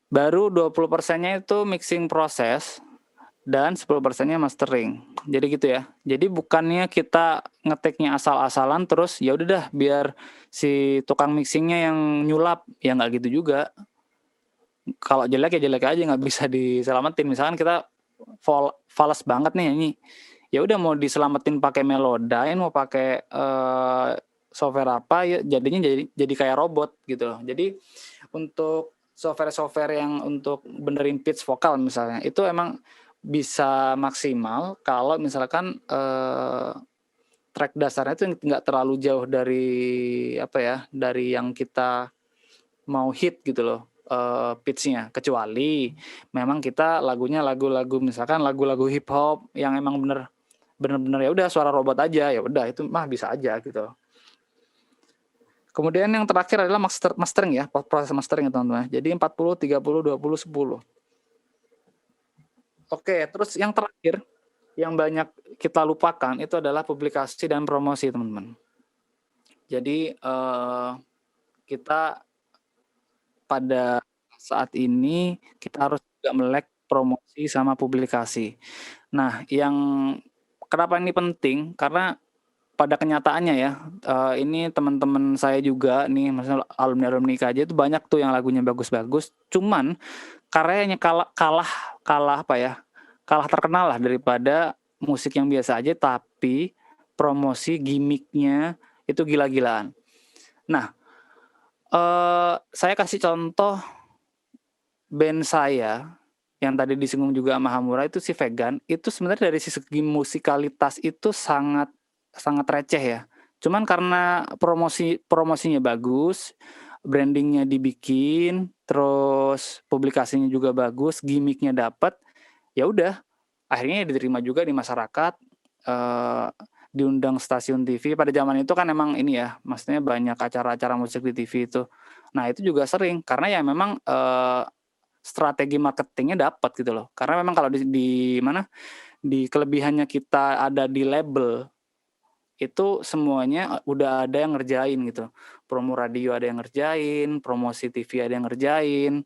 baru 20%-nya itu mixing proses dan 10%-nya mastering. Jadi gitu ya. Jadi bukannya kita ngetiknya asal-asalan terus ya udah dah biar si tukang mixingnya yang nyulap, ya nggak gitu juga. Kalau jelek ya jelek aja nggak bisa diselamatin. Misalkan kita fals banget nih nyanyi, ya udah mau diselamatin pakai Melodyne, mau pakai, software apa ya jadinya jadi kayak robot gitu loh. Jadi untuk software-software yang untuk benerin pitch vokal misalnya, itu emang bisa maksimal kalau misalkan, track dasarnya itu nggak terlalu jauh dari apa ya, dari yang kita mau hit gitu loh, pitch-nya. Kecuali memang kita lagunya lagu-lagu misalkan lagu-lagu hip hop yang emang bener-bener ya udah suara robot aja, ya udah itu mah bisa aja gitu. Kemudian yang terakhir adalah mastering ya, proses mastering ya teman-teman. Jadi 40, 30, 20, 10. Oke, terus yang terakhir, yang banyak kita lupakan itu adalah publikasi dan promosi teman-teman. Jadi, kita pada saat ini kita harus juga melek promosi sama publikasi. Nah, yang kenapa ini penting, karena pada kenyataannya ya, ini teman-teman saya juga nih, maksudnya alumni-alumni IKJ itu banyak tuh yang lagunya bagus-bagus, cuman karyanya kalah apa ya, kalah terkenal lah daripada musik yang biasa aja, tapi promosi gimmick-nya itu gila-gilaan. Nah, saya kasih contoh band saya, yang tadi disinggung juga sama Hamura itu si Vegan, itu sebenarnya dari segi musikalitas itu sangat receh ya. Cuman karena promosinya bagus, branding-nya dibikin, terus publikasinya juga bagus, gimmick-nya dapet, ya udah akhirnya diterima juga di masyarakat, diundang stasiun TV. Pada zaman itu kan emang ini ya, maksudnya banyak acara-acara musik di TV itu. Nah itu juga sering, karena ya memang, strategi marketingnya dapat gitu loh. Karena memang kalau di mana, di kelebihannya kita ada di label, itu semuanya udah ada yang ngerjain gitu. Promo radio ada yang ngerjain, promosi TV ada yang ngerjain,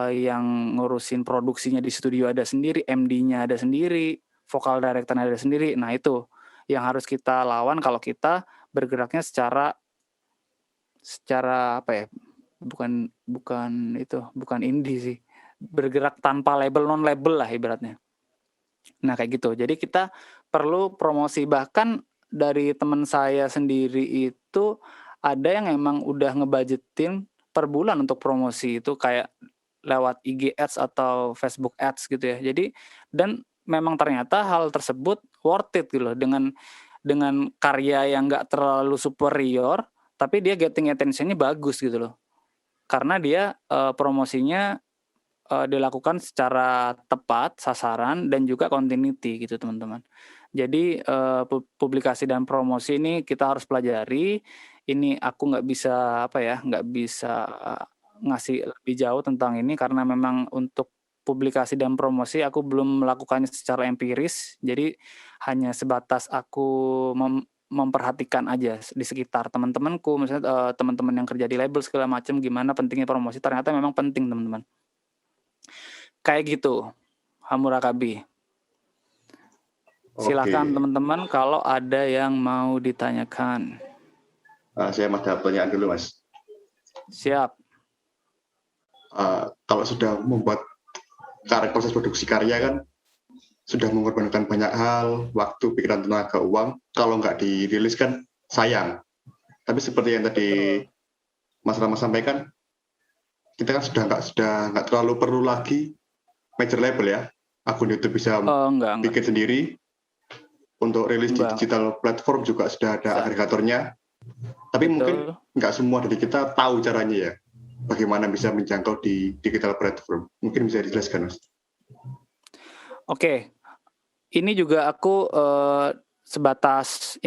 yang ngurusin produksinya di studio ada sendiri, MD-nya ada sendiri, vokal director-nya ada sendiri. Nah, itu yang harus kita lawan kalau kita bergeraknya secara apa ya, bukan indie sih, bergerak tanpa label, non label lah ibaratnya. Nah, kayak gitu. Jadi kita perlu promosi, bahkan dari teman saya sendiri itu ada yang emang udah ngebudgetin per bulan untuk promosi itu kayak lewat IG Ads atau Facebook Ads gitu ya. Jadi dan memang ternyata hal tersebut worth it gitu loh, dengan karya yang nggak terlalu superior, tapi dia getting attention-nya bagus gitu loh. Karena dia promosinya dilakukan secara tepat, sasaran, dan juga continuity gitu teman-teman. Jadi publikasi dan promosi ini kita harus pelajari. Ini aku nggak bisa nggak bisa ngasih lebih jauh tentang ini karena memang untuk publikasi dan promosi aku belum melakukannya secara empiris. Jadi hanya sebatas aku memperhatikan aja di sekitar teman-temanku, misalnya teman-teman yang kerja di label segala macam, gimana pentingnya promosi. Ternyata memang penting teman-teman. Kayak gitu, Hamurakabi. Silakan teman-teman kalau ada yang mau ditanyakan. Saya ada pertanyaan dulu, Mas. Siap. Kalau sudah membuat proses produksi karya kan sudah mengorbankan banyak hal, waktu, pikiran, tenaga, uang. Kalau nggak dirilis kan sayang. Tapi seperti yang tadi Mas Rama sampaikan, kita kan sudah nggak terlalu perlu lagi major label ya. Akun YouTube bisa bikin sendiri. Untuk rilis di digital platform juga sudah ada agregatornya. Tapi mungkin nggak semua dari kita tahu caranya ya. Bagaimana bisa menjangkau di digital platform. Mungkin bisa dijelaskan, Mas. Oke. Ini juga aku sebatas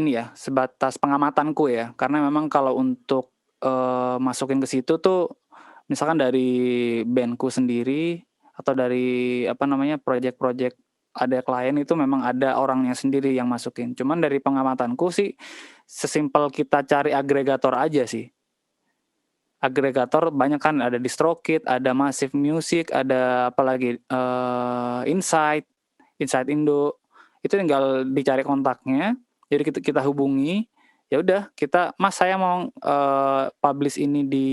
pengamatanku ya. Karena memang kalau untuk masukin ke situ tuh misalkan dari bandku sendiri atau dari project-project ada klien itu memang ada orangnya sendiri yang masukin. Cuman dari pengamatanku sih sesimpel kita cari agregator aja sih. Agregator banyak kan, ada DistroKid, ada Massive Music, ada apalagi Insight Indo. Itu tinggal dicari kontaknya. Jadi kita hubungi. Ya udah, Mas saya mau publish ini di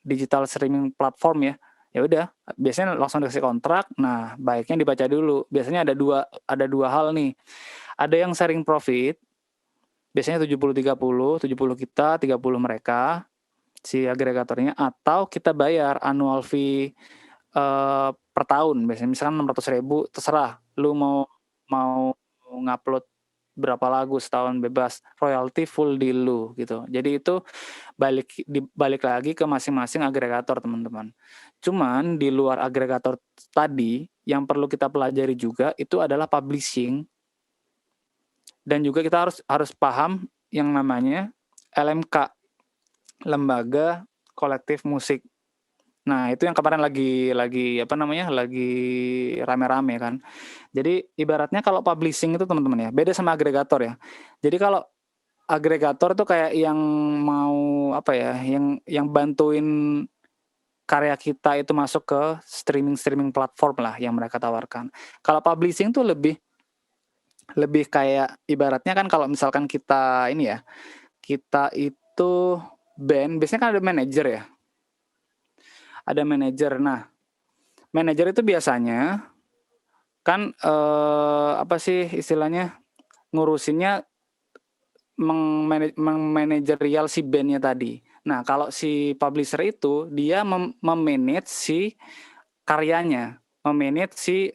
digital streaming platform ya. Ya udah, biasanya langsung dikasih kontrak. Nah, baiknya dibaca dulu. Biasanya ada dua hal nih. Ada yang sharing profit. Biasanya 70-30, 70 kita, 30 mereka si agregatornya, atau kita bayar annual fee per tahun. Biasanya misalkan 600.000, terserah lu mau ngupload berapa lagu setahun, bebas, royalty full di lu gitu. Jadi itu balik lagi ke masing-masing agregator teman-teman. Cuman di luar agregator tadi yang perlu kita pelajari juga itu adalah publishing, dan juga kita harus paham yang namanya LMK, Lembaga Kolektif Musik. Nah, itu yang kemarin lagi rame-rame kan. Jadi ibaratnya kalau publishing itu teman-teman ya, beda sama agregator ya. Jadi kalau agregator tuh kayak yang mau yang bantuin karya kita itu masuk ke streaming platform lah yang mereka tawarkan. Kalau publishing tuh lebih kayak ibaratnya kan kalau misalkan kita itu band, biasanya kan ada manajer ya. Ada manajer. Nah, manajer itu biasanya kan istilahnya ngurusinnya mengmanajerial si bandnya tadi. Nah, kalau si publisher itu dia memanage si karyanya, memanage si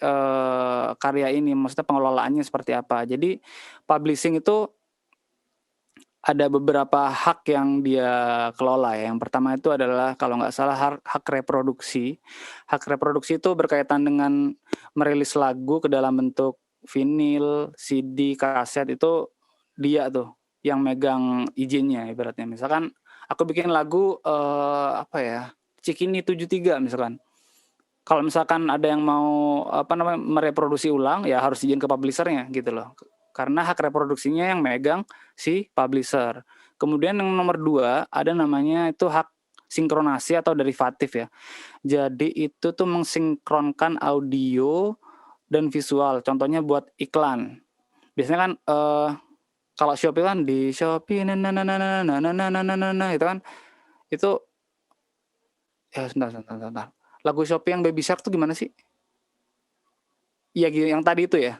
karya ini, maksudnya pengelolaannya seperti apa. Jadi publishing itu ada beberapa hak yang dia kelola ya. Yang pertama itu adalah kalau nggak salah hak reproduksi. Hak reproduksi itu berkaitan dengan merilis lagu ke dalam bentuk vinil, CD, kaset, itu dia tuh yang megang izinnya ibaratnya. Misalkan aku bikin lagu Cikini 73 misalkan. Kalau misalkan ada yang mau mereproduksi ulang, ya harus izin ke publishernya gitu loh. Karena hak reproduksinya yang megang si publisher. Kemudian yang nomor 2 ada namanya itu hak sinkronasi atau derivatif ya. Jadi itu tuh mensinkronkan audio dan visual, contohnya buat iklan. Biasanya kan, kalau Shopee kan di Shopee itu kan, itu sebentar sebentar sebentar. Lagu Shopee yang Baby Shark tuh gimana sih? Iya yang tadi itu ya?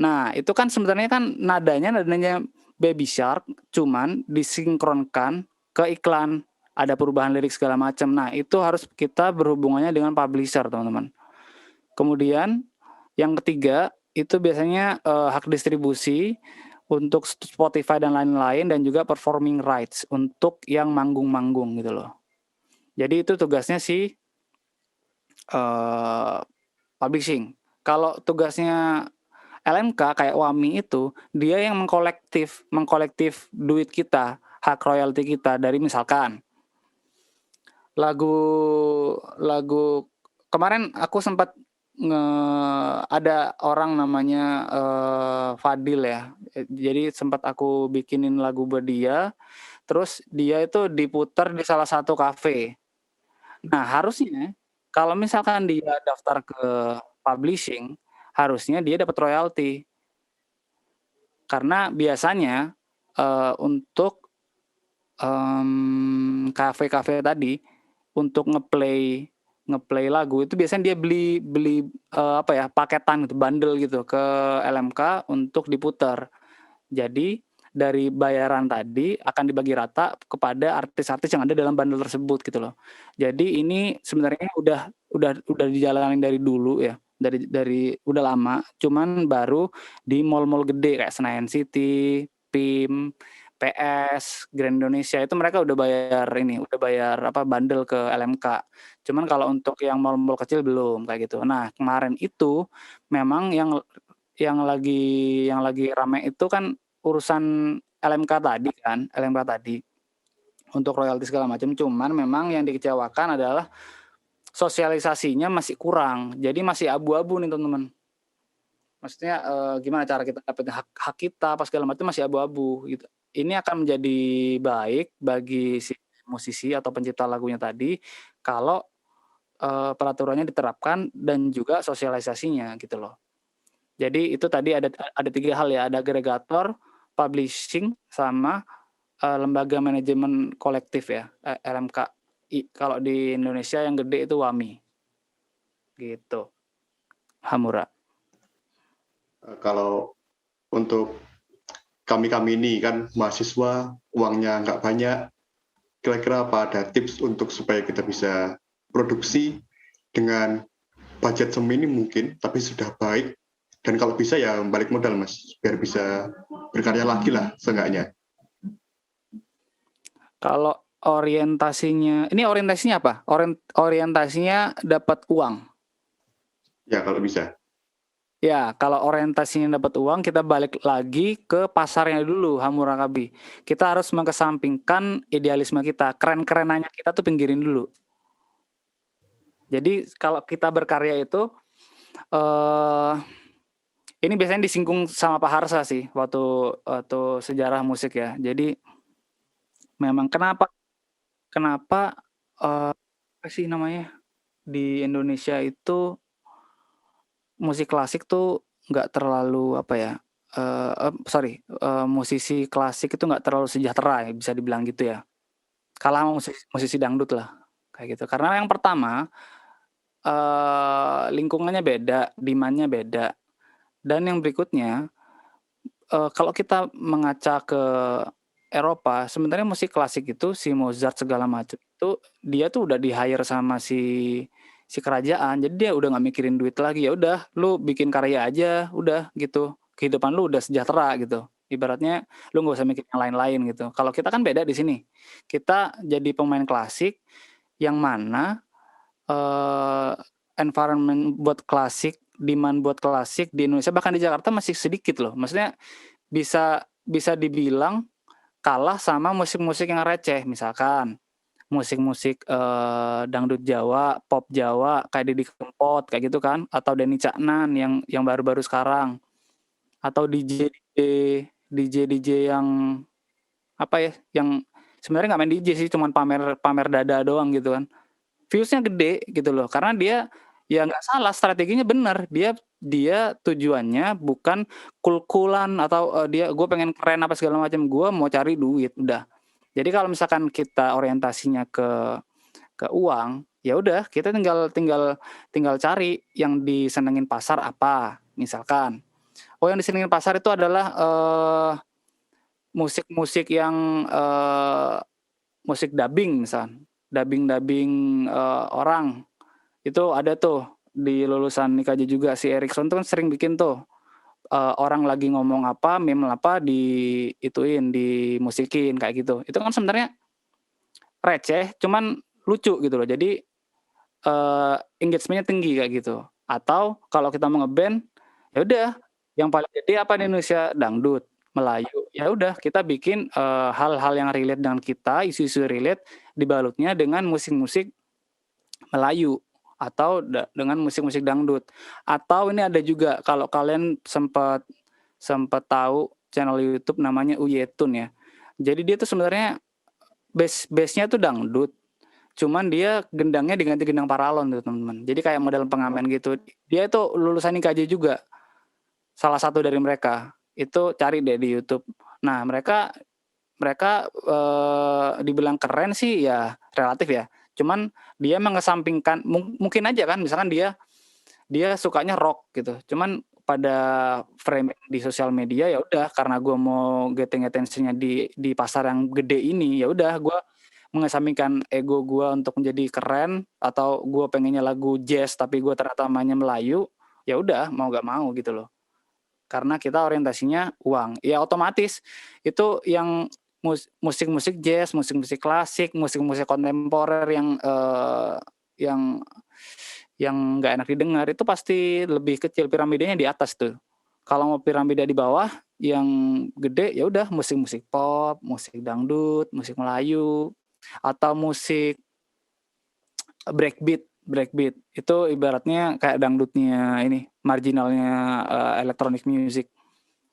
Nah, itu kan sebenarnya kan nadanya Baby Shark, cuman disinkronkan ke iklan, ada perubahan lirik segala macam. Nah, itu harus kita berhubungannya dengan publisher, teman-teman. Kemudian yang ketiga, itu biasanya, hak distribusi untuk Spotify dan lain-lain dan juga performing rights untuk yang manggung-manggung gitu loh. Jadi itu tugasnya si, publishing. Kalau tugasnya LMK kayak WAMI itu, dia yang mengkolektif duit kita, hak royalti kita dari misalkan lagu kemarin aku sempat ada orang namanya, Fadil ya, jadi sempat aku bikinin lagu buat dia, terus dia itu diputar di salah satu kafe. Nah, harusnya kalau misalkan dia daftar ke publishing, harusnya dia dapat royalti. Karena biasanya, untuk, kafe-kafe tadi, untuk ngeplay lagu itu biasanya dia beli beli, apa ya, paketan gitu, bundle gitu ke LMK untuk diputar. Jadi dari bayaran tadi akan dibagi rata kepada artis-artis yang ada dalam bundle tersebut gitu loh. Jadi ini sebenarnya udah dijalanin dari dulu ya, dari udah lama, cuman baru di mall-mall gede kayak Senayan City, PIM, PS, Grand Indonesia itu mereka udah bayar apa, bundle ke LMK. Cuman kalau untuk yang mall-mall kecil belum, kayak gitu. Nah, kemarin itu memang yang lagi rame itu kan urusan LMK tadi, untuk royalti segala macam, cuman memang yang dikecewakan adalah sosialisasinya masih kurang, jadi masih abu-abu nih teman-teman. Maksudnya, gimana cara kita dapetin hak hak kita apa segala macam masih abu-abu gitu. Ini akan menjadi baik bagi si musisi atau pencipta lagunya tadi, kalau, peraturannya diterapkan dan juga sosialisasinya gitu loh. Jadi itu tadi ada 3 hal ya, ada agregator, publishing, sama, lembaga manajemen kolektif ya, LMK. Kalau di Indonesia yang gede itu WAMI, gitu, Hamura. Kalau untuk kami ini kan mahasiswa, uangnya nggak banyak, kira-kira apa ada tips untuk supaya kita bisa produksi dengan budget seminim mungkin, tapi sudah baik, dan kalau bisa ya balik modal Mas, biar bisa berkarya lagi lah seenggaknya. Kalau orientasinya apa? Orientasinya dapat uang. Ya kalau bisa. Ya, kalau orientasinya dapat uang, kita balik lagi ke pasarnya dulu, Hammurabi. Kita harus mengesampingkan idealisme kita, keren-kerenannya kita tuh pinggirin dulu. Jadi kalau kita berkarya itu, ini biasanya disinggung sama Pak Harsa sih waktu sejarah musik ya. Jadi memang kenapa, apa sih namanya, di Indonesia itu musik klasik tuh nggak terlalu apa ya, musisi klasik itu nggak terlalu sejahtera ya, bisa dibilang gitu ya. Kalah sama musisi dangdut lah, kayak gitu. Karena yang pertama, lingkungannya beda, demand-nya beda, dan yang berikutnya, kalau kita mengaca ke Eropa, sebenarnya musik klasik itu si Mozart segala macam itu, dia tuh udah di-hire sama si kerajaan, jadi dia udah nggak mikirin duit lagi, ya udah lu bikin karya aja, udah gitu. Kehidupan lu udah sejahtera gitu. Ibaratnya lu nggak usah mikir yang lain-lain gitu. Kalau kita kan beda di sini. Kita jadi pemain klasik yang mana, eee, environment buat klasik, demand buat klasik di Indonesia bahkan di Jakarta masih sedikit loh. Maksudnya bisa bisa dibilang kalah sama musik-musik yang receh, misalkan musik-musik, dangdut Jawa, pop Jawa, kayak Didi Kempot, kayak gitu kan, atau Denny Caknan yang baru-baru sekarang, atau DJ-DJ yang, apa ya, yang sebenarnya nggak main DJ sih, cuman pamer dada doang gitu kan. Views-nya gede gitu loh, karena dia ya nggak salah, strateginya bener. Dia tujuannya bukan kul-kulan atau, gue pengen keren apa segala macam, gue mau cari duit, udah. Jadi kalau misalkan kita orientasinya ke uang, ya udah kita tinggal tinggal tinggal cari yang disenengin pasar apa, misalkan. Oh, yang disenengin pasar itu adalah, musik-musik yang, musik dubbing misal, dubbing-dubbing, orang. Itu ada tuh di lulusan IKJ juga, si Erikson tuh kan sering bikin tuh, orang lagi ngomong apa, meme apa, dimusikin kayak gitu. Itu kan sebenarnya receh, cuman lucu gitu loh. Jadi, engagement-nya tinggi kayak gitu. Atau kalau kita mau nge-band, ya udah yang paling gede apa di Indonesia? Dangdut, Melayu. Ya udah kita bikin, hal-hal yang relate dengan kita, isu-isu relate, dibalutnya dengan musik-musik Melayu atau dengan musik-musik dangdut. Atau ini ada juga kalau kalian sempat tahu channel YouTube namanya Uyetun ya. Jadi dia tuh sebenarnya base-nya tuh dangdut. Cuman dia gendangnya diganti gendang paralon tuh, teman-teman. Jadi kayak model pengamen gitu. Dia itu lulusan IKJ juga. Salah satu dari mereka. Itu cari deh di YouTube. Nah, mereka dibilang keren sih ya relatif ya. Cuman dia mengesampingkan mungkin aja kan misalkan dia sukanya rock gitu. Cuman pada frame di sosial media ya udah karena gue mau getting attention-nya di pasar yang gede ini, ya udah gue mengesampingkan ego gue untuk menjadi keren atau gue pengennya lagu jazz tapi gue ternyata mainnya Melayu, ya udah mau gak mau gitu loh. Karena kita orientasinya uang. Ya otomatis itu yang musik-musik jazz, musik-musik klasik, musik-musik kontemporer yang nggak enak didengar itu pasti lebih kecil, piramidanya di atas tuh. Kalau mau piramida di bawah yang gede ya udah musik-musik pop, musik dangdut, musik Melayu atau musik breakbeat itu ibaratnya kayak dangdutnya ini, marginalnya electronic music.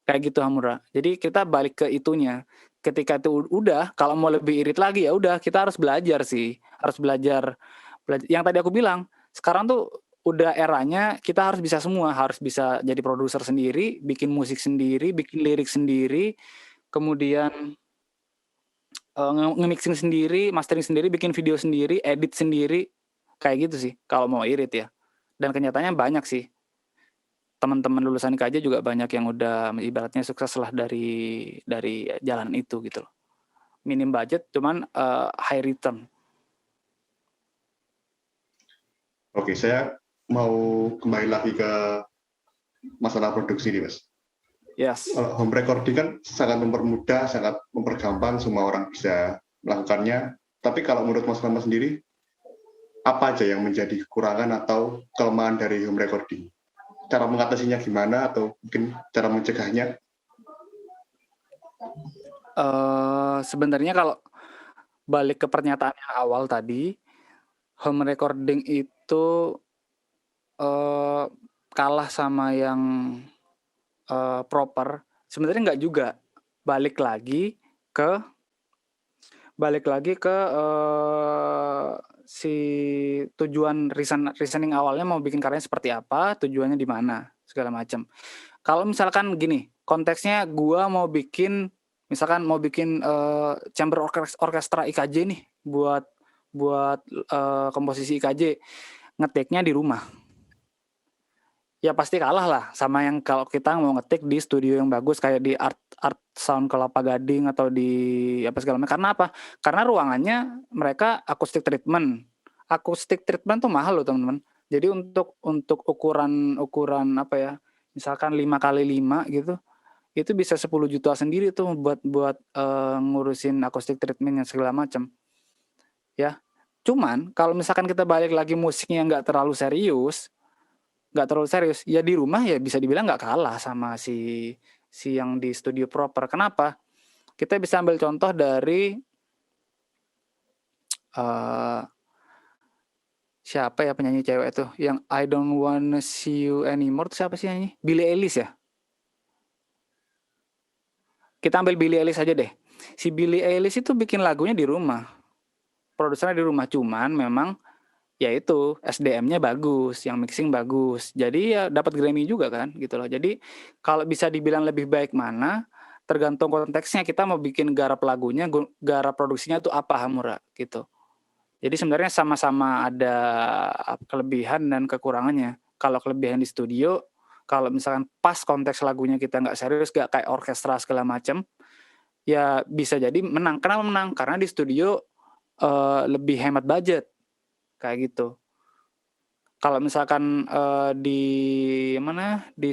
Kayak gitu Hamura. Jadi kita balik ke itunya. Ketika itu udah, kalau mau lebih irit lagi ya udah kita harus belajar sih. Harus belajar yang tadi aku bilang. Sekarang tuh udah eranya kita harus bisa semua, harus bisa jadi produser sendiri, bikin musik sendiri, bikin lirik sendiri, kemudian nge-mixing sendiri, mastering sendiri, bikin video sendiri, edit sendiri. Kayak gitu sih kalau mau irit ya. Dan kenyataannya banyak sih. Teman-teman lulusan IKJ juga banyak yang udah ibaratnya sukses lah dari jalan itu gitu loh. Minim budget cuman high return. Oke, saya mau kembali lagi ke masalah produksi nih, Mas. Yes. Home recording kan sangat mempermudah, sangat mempergampang, semua orang bisa melakukannya. Tapi kalau menurut Mas Rama sendiri, apa aja yang menjadi kekurangan atau kelemahan dari home recording? Cara mengatasinya gimana atau mungkin cara mencegahnya? Sebenarnya kalau balik ke pernyataan yang awal tadi, home recording itu kalah sama yang proper. Sebenarnya nggak juga. Balik lagi ke si tujuan reasoning awalnya mau bikin karyanya seperti apa, tujuannya di mana, segala macam. Kalau misalkan gini, konteksnya gua mau bikin chamber orkestra IKJ nih buat komposisi IKJ, ngetiknya di rumah. Ya pasti kalah lah sama yang kalau kita mau ngetik di studio yang bagus kayak di Art Sound Kelapa Gading atau di apa segala macam. Karena apa? Karena ruangannya mereka acoustic treatment. Acoustic treatment tuh mahal loh teman-teman. Jadi untuk ukuran apa ya? Misalkan 5x5 gitu. Itu bisa 10 juta sendiri tuh buat ngurusin acoustic treatment yang segala macam. Ya. Cuman kalau misalkan kita balik lagi musiknya nggak terlalu serius, ya di rumah ya bisa dibilang nggak kalah sama si yang di studio proper. Kenapa? Kita bisa ambil contoh dari siapa ya penyanyi cewek itu yang I Don't Wanna See You Anymore itu siapa sih nyanyi? Billie Eilish ya. Kita ambil Billie Eilish aja deh. Si Billie Eilish itu bikin lagunya di rumah, produsernya di rumah, cuman memang ya itu SDM-nya bagus, yang mixing bagus. Jadi ya dapat Grammy juga kan gitu loh. Jadi kalau bisa dibilang lebih baik mana, tergantung konteksnya kita mau bikin garap lagunya, garap produksinya tuh apa Hamura gitu. Jadi sebenarnya sama-sama ada kelebihan dan kekurangannya. Kalau kelebihan di studio, kalau misalkan pas konteks lagunya kita nggak serius, nggak kayak orkestra segala macam, ya bisa jadi menang. Kenapa menang? Karena di studio lebih hemat budget kayak gitu. Kalau misalkan di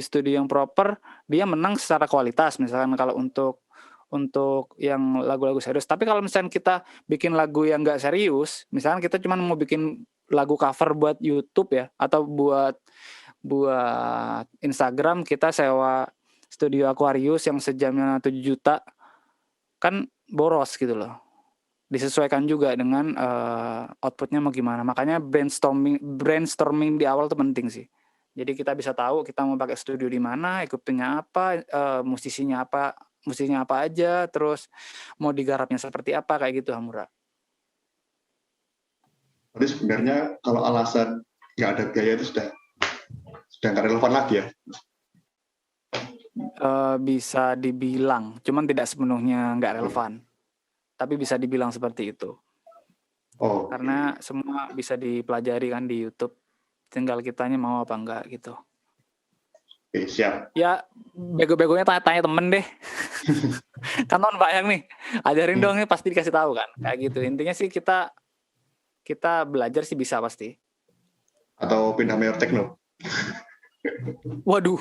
studio yang proper, dia menang secara kualitas. Misalkan kalau untuk yang lagu-lagu serius. Tapi kalau misalkan kita bikin lagu yang nggak serius, misalkan kita cuma mau bikin lagu cover buat YouTube ya, atau buat Instagram, kita sewa studio Aquarius yang sejamnya 7 juta, kan boros gitu loh. Disesuaikan juga dengan outputnya mau gimana. Makanya brainstorming di awal tuh penting sih. Jadi kita bisa tahu kita mau pakai studio di mana, equipment-nya apa, musisinya apa aja, terus mau digarapnya seperti apa, kayak gitu Hamura. Jadi sebenarnya kalau alasan nggak ada biaya itu sudah nggak relevan lagi ya? Bisa dibilang, cuman tidak sepenuhnya nggak relevan. Tapi bisa dibilang seperti itu. Oh. Karena semua bisa dipelajari kan di YouTube. Tinggal kitanya mau apa enggak gitu. Oke, siap. Ya, bego-begonya tanya temen deh. Kan non banyak nih. Ajarin dong nih, pasti dikasih tahu kan. Kayak gitu. Intinya sih kita belajar sih bisa pasti. Atau pindah mayor techno. Waduh.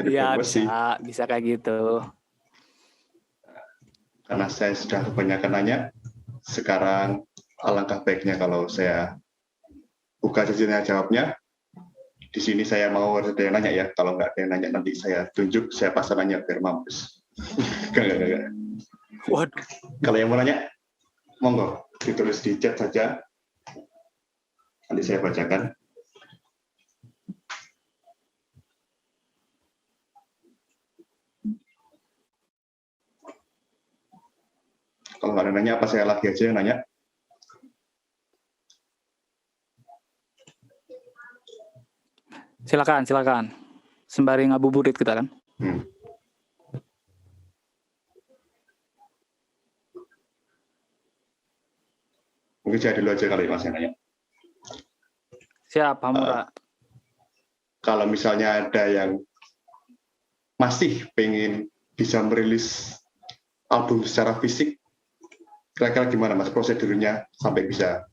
Iya, bisa kayak gitu. Karena saya sudah kebanyakan nanya, sekarang alangkah baiknya kalau saya buka sesinya jawabnya. Di sini saya mau ada yang nanya ya, kalau nggak ada yang nanya nanti saya tunjuk siapa nanya biar mampus. Enggak. Waduh. Kalau yang mau nanya, monggo ditulis di chat saja, nanti saya bacakan. Kalau nggak ada nanya, apa saya lagi aja yang nanya? Silakan. Sembari ngabuburit kita kan. Mungkin saya dulu aja kali Mas yang nanya. Siap, Hamura. Kalau misalnya ada yang masih pengen bisa merilis album secara fisik, kira-kira gimana Mas prosedurnya sampai bisa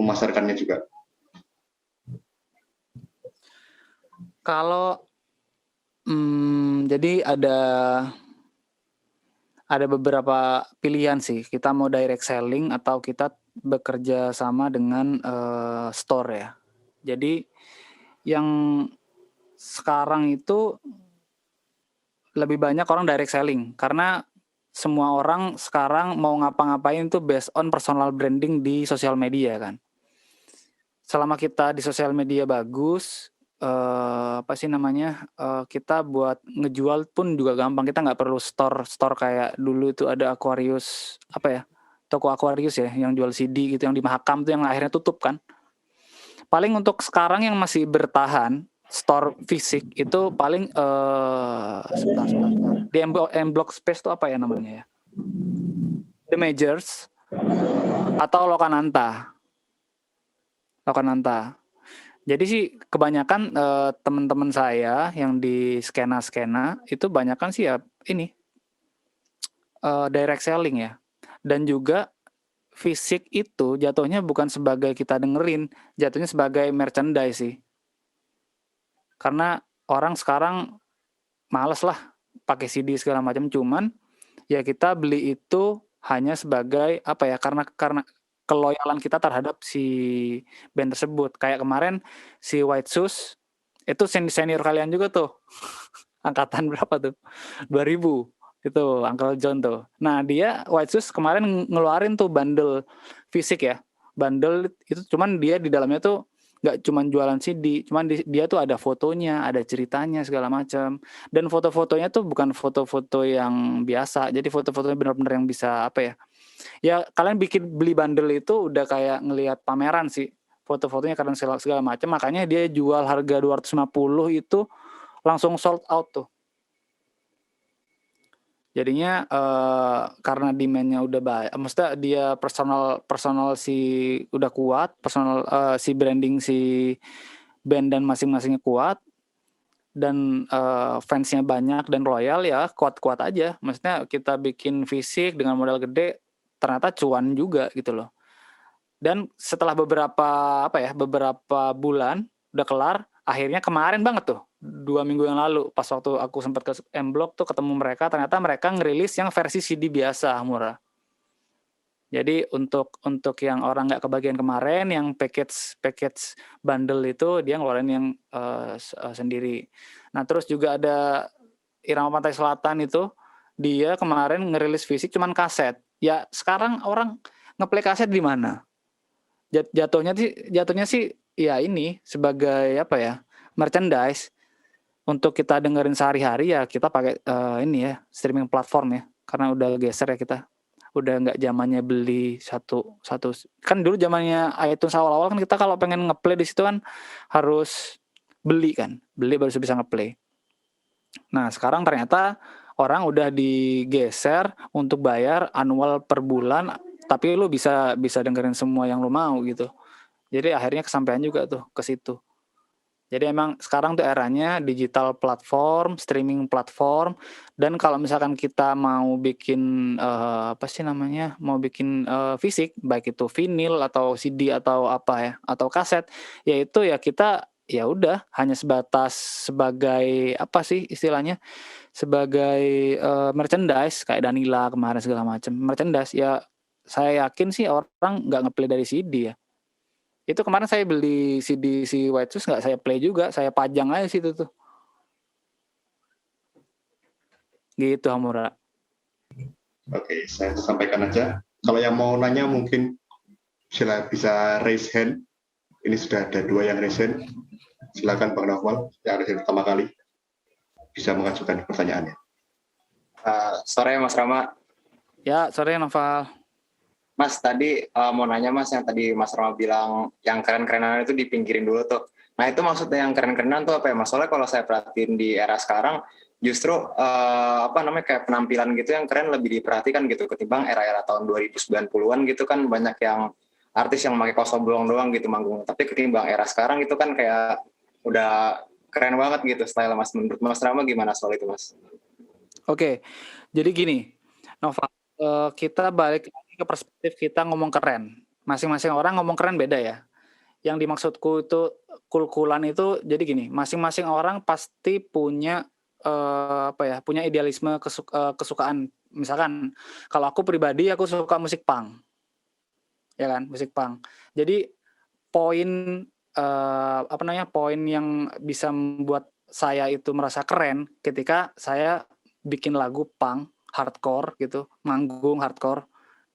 memasarkannya juga? Kalau jadi ada beberapa pilihan sih. Kita mau direct selling atau kita bekerja sama dengan store ya. Jadi yang sekarang itu lebih banyak orang direct selling karena semua orang sekarang mau ngapa-ngapain itu based on personal branding di sosial media kan. Selama kita di sosial media bagus, kita buat ngejual pun juga gampang. Kita nggak perlu store kayak dulu itu ada Aquarius, toko Aquarius ya, yang jual CD gitu, yang di Mahakam tuh yang akhirnya tutup kan. Paling untuk sekarang yang masih bertahan store fisik itu paling sebentar. Di M-Block Space tuh apa ya namanya ya? The Majors atau Lokananta. Jadi sih kebanyakan teman-teman saya yang di skena itu banyakan sih ya ini direct selling ya. Dan juga fisik itu jatuhnya bukan sebagai kita dengerin, jatuhnya sebagai merchandise sih. Karena orang sekarang males lah pakai CD segala macam, cuman ya kita beli itu hanya sebagai karena keloyalan kita terhadap si band tersebut. Kayak kemarin si White Shoes itu senior kalian juga tuh. Angkatan berapa tuh? 2000. Itu Uncle John tuh. Nah, dia White Shoes kemarin ngeluarin tuh bundle fisik ya. Bundle itu cuman dia di dalamnya tuh nggak cuman jualan CD, cuman dia tuh ada fotonya, ada ceritanya segala macam. Dan foto-fotonya tuh bukan foto-foto yang biasa. Jadi foto-fotonya benar-benar yang bisa apa ya? Ya kalian beli bundle itu udah kayak ngelihat pameran sih. Foto-fotonya keren segala macam. Makanya dia jual harga 250 itu langsung sold out tuh. Jadinya karena demand-nya udah baik, maksudnya dia personal si udah kuat, personal si branding si band dan masing-masingnya kuat, dan fansnya banyak dan loyal, ya kuat-kuat aja. Maksudnya kita bikin fisik dengan modal gede, ternyata cuan juga gitu loh. Dan setelah beberapa bulan udah kelar, akhirnya kemarin banget tuh 2 minggu yang lalu pas waktu aku sempat ke M-Block tuh ketemu mereka, ternyata mereka ngerilis yang versi CD biasa murah. Jadi untuk yang orang nggak kebagian kemarin, yang package bundle itu dia ngeluarin yang sendiri. Nah terus juga ada Irama Pantai Selatan itu, dia kemarin ngerilis fisik cuman kaset. Ya sekarang orang ngeplay kaset di mana? Jatuhnya sih ya ini sebagai apa ya, merchandise untuk kita dengerin sehari-hari, ya kita pakai ini ya, streaming platform ya, karena udah geser ya, kita udah nggak zamannya beli satu kan. Dulu zamannya iTunes awal-awal kan, kita kalau pengen ngeplay di situ kan harus beli baru bisa ngeplay. Nah sekarang ternyata orang udah digeser untuk bayar annual per bulan, tapi lu bisa dengerin semua yang lu mau gitu. Jadi akhirnya kesampaian juga tuh ke situ. Jadi emang sekarang tuh eranya digital platform, streaming platform, dan kalau misalkan kita mau bikin mau bikin fisik, baik itu vinil atau CD atau apa ya, atau kaset, yaitu ya kita ya udah hanya sebatas sebagai apa sih istilahnya, sebagai merchandise kayak Danila kemarin segala macam. Merchandise ya, saya yakin sih orang nggak ngeplay dari CD ya. Itu kemarin saya beli CD si White Shoes, nggak saya play juga, saya pajang aja situ tuh. Gitu Hamura. Oke, saya sampaikan aja. Kalau yang mau nanya mungkin bisa raise hand. Ini sudah ada 2 yang raise hand. Silakan Bang Nawal, yang raise hand pertama kali, bisa mengajukan pertanyaannya. Sore Mas Rama. Ya, sore Noval. Mas, tadi mau nanya Mas, yang tadi Mas Rama bilang yang keren-kerenan itu dipinggirin dulu tuh. Nah itu maksudnya yang keren-kerenan tuh apa ya Mas? Soalnya kalau saya perhatiin di era sekarang, justru kayak penampilan gitu yang keren lebih diperhatikan gitu ketimbang era-era tahun 2090-an gitu kan, banyak yang artis yang pakai kaos oblong doang gitu manggung. Tapi ketimbang era sekarang itu kan kayak udah keren banget gitu style Mas. Menurut Mas Rama gimana soal itu Mas? Oke, jadi gini Noval, kita balik ke perspektif kita ngomong keren. Masing-masing orang ngomong keren beda ya. Yang dimaksudku itu kul-kulan itu, jadi gini, masing-masing orang pasti punya punya idealisme kesukaan. Misalkan kalau aku pribadi, aku suka musik punk, ya kan, musik punk. Jadi poin poin yang bisa membuat saya itu merasa keren ketika saya bikin lagu punk hardcore gitu, manggung hardcore.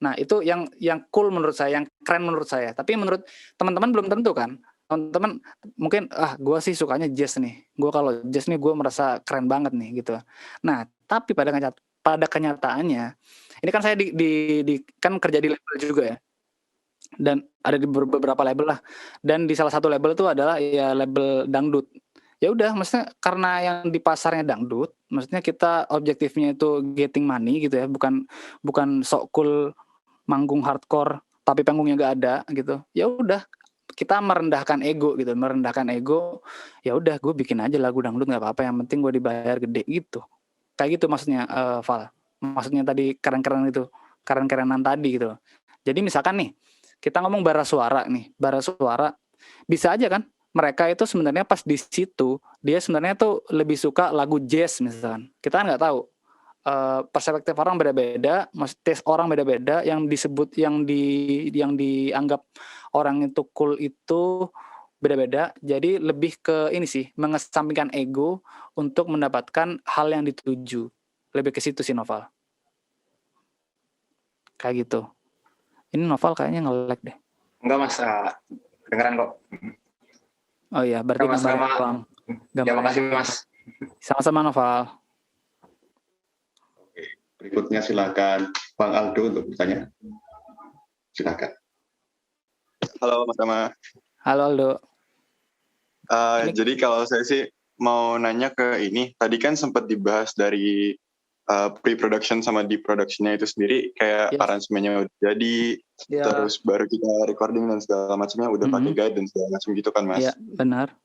Nah itu yang cool menurut saya, yang keren menurut saya. Tapi menurut teman-teman belum tentu kan. Teman-teman mungkin gue sih sukanya jazz nih. Gue kalau jazz nih gue merasa keren banget nih gitu. Nah tapi pada kenyataannya, ini kan saya kan kerja di label juga ya. Dan ada di beberapa label lah. Dan di salah satu label itu adalah ya label dangdut. Ya udah, maksudnya karena yang di pasarnya dangdut, maksudnya kita objektifnya itu getting money gitu ya, bukan sok cool manggung hardcore tapi panggungnya gak ada gitu. Ya udah, kita merendahkan ego gitu, ya udah gue bikin aja lagu dangdut nggak apa-apa, yang penting gue dibayar gede gitu. Kayak gitu maksudnya Val. Maksudnya tadi keren-kerenan tadi gitu. Jadi misalkan nih, kita ngomong bara suara bisa aja kan mereka itu sebenarnya pas di situ dia sebenarnya tuh lebih suka lagu jazz misalkan. Kita kan nggak tahu, perspektif orang beda-beda, tes orang beda-beda, yang disebut yang dianggap orang itu cool itu beda-beda. Jadi lebih ke ini sih, mengesampingkan ego untuk mendapatkan hal yang dituju. Lebih ke situ sih Noval. Kayak gitu. Ini Noval kayaknya nge-lag deh. Enggak Mas, kedengeran kok. Oh iya, berarti Mas gambarnya Rama. doang. Ya, Gambarnya makasih doang. Mas. Sama-sama Noval. Berikutnya silakan Bang Aldo untuk bertanya. Silakan. Halo Mas Tama. Halo Aldo. Ini- Jadi kalau saya sih mau nanya ke ini, tadi kan sempat dibahas dari pre-production sama di productionnya itu sendiri, kayak Yes. aransemennya udah jadi, Ya, terus baru kita recording dan segala macamnya udah pakai guide dan segala macam gitu kan Mas. iya benar.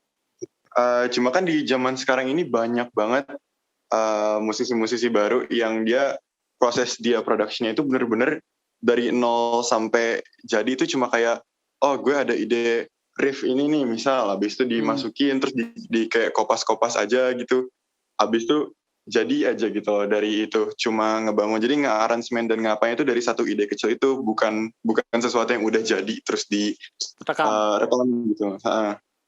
Cuma kan di zaman sekarang ini banyak banget musisi-musisi baru yang dia proses dia productionnya itu bener-bener dari nol sampai jadi itu cuma kayak oh gue ada ide riff ini nih misal, habis itu dimasukin terus di kayak kopas-kopas aja gitu, habis itu jadi aja gitu loh dari itu, cuma ngebangun, jadi nge-arrangement dan ngapain itu dari satu ide kecil itu, bukan sesuatu yang udah jadi terus di rekam gitu.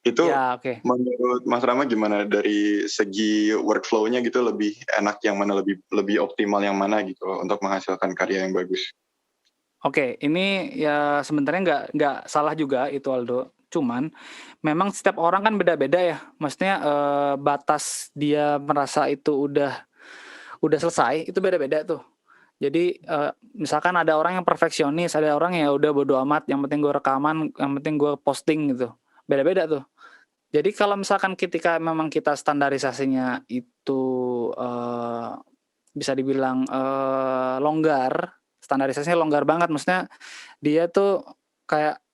Itu Ya, oke. menurut Mas Rama gimana dari segi workflow-nya gitu, lebih enak yang mana, lebih optimal yang mana gitu untuk menghasilkan karya yang bagus? Oke, ini ya sebenarnya nggak salah juga itu Aldo. Cuman memang setiap orang kan beda-beda ya. Maksudnya batas dia merasa itu udah selesai itu beda-beda tuh. Jadi misalkan ada orang yang perfeksionis, ada orang yang udah bodo amat, yang penting gue rekaman, yang penting gue posting gitu. Beda-beda tuh. Jadi kalau misalkan ketika memang kita standarisasinya itu bisa dibilang longgar, standarisasinya longgar banget, maksudnya dia tuh kayak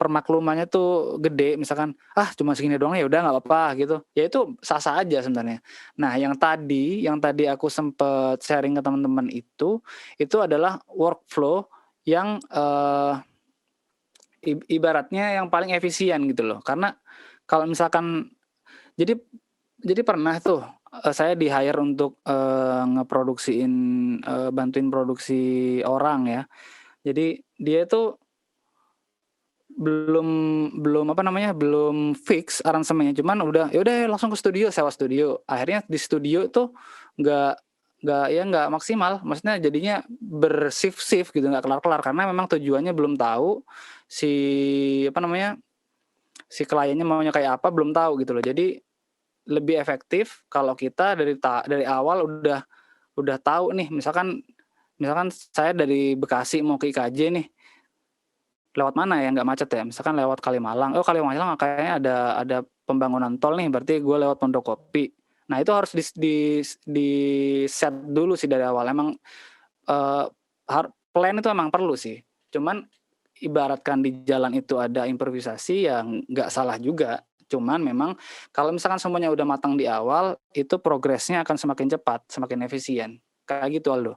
permaklumannya tuh gede, misalkan cuma segini doang ya udah nggak apa-apa gitu, ya itu sah-sah aja sebenarnya. Nah yang tadi aku sempet sharing ke teman-teman itu adalah workflow yang ibaratnya yang paling efisien gitu loh, karena kalau misalkan jadi pernah tuh saya di hire untuk ngeproduksiin bantuin produksi orang ya. Jadi dia tuh belum fix aransemennya, cuman udah ya udah langsung ke studio, sewa studio. Akhirnya di studio tuh nggak maksimal, maksudnya jadinya bershift gitu, nggak kelar-kelar karena memang tujuannya belum tahu si si kliennya maunya kayak apa, belum tahu gitu loh. Jadi lebih efektif kalau kita dari awal udah tahu nih, misalkan saya dari Bekasi mau ke IKJ nih, lewat mana ya nggak macet ya, misalkan lewat Kalimalang, Kalimalang kayaknya ada pembangunan tol nih, berarti gue lewat Pondokopi. Nah itu harus di set dulu sih dari awal. Emang plan itu emang perlu sih, cuman ibaratkan di jalan itu ada improvisasi yang nggak salah juga. Cuman memang kalau misalkan semuanya udah matang di awal, itu progresnya akan semakin cepat, semakin efisien. Kayak gitu Aldo.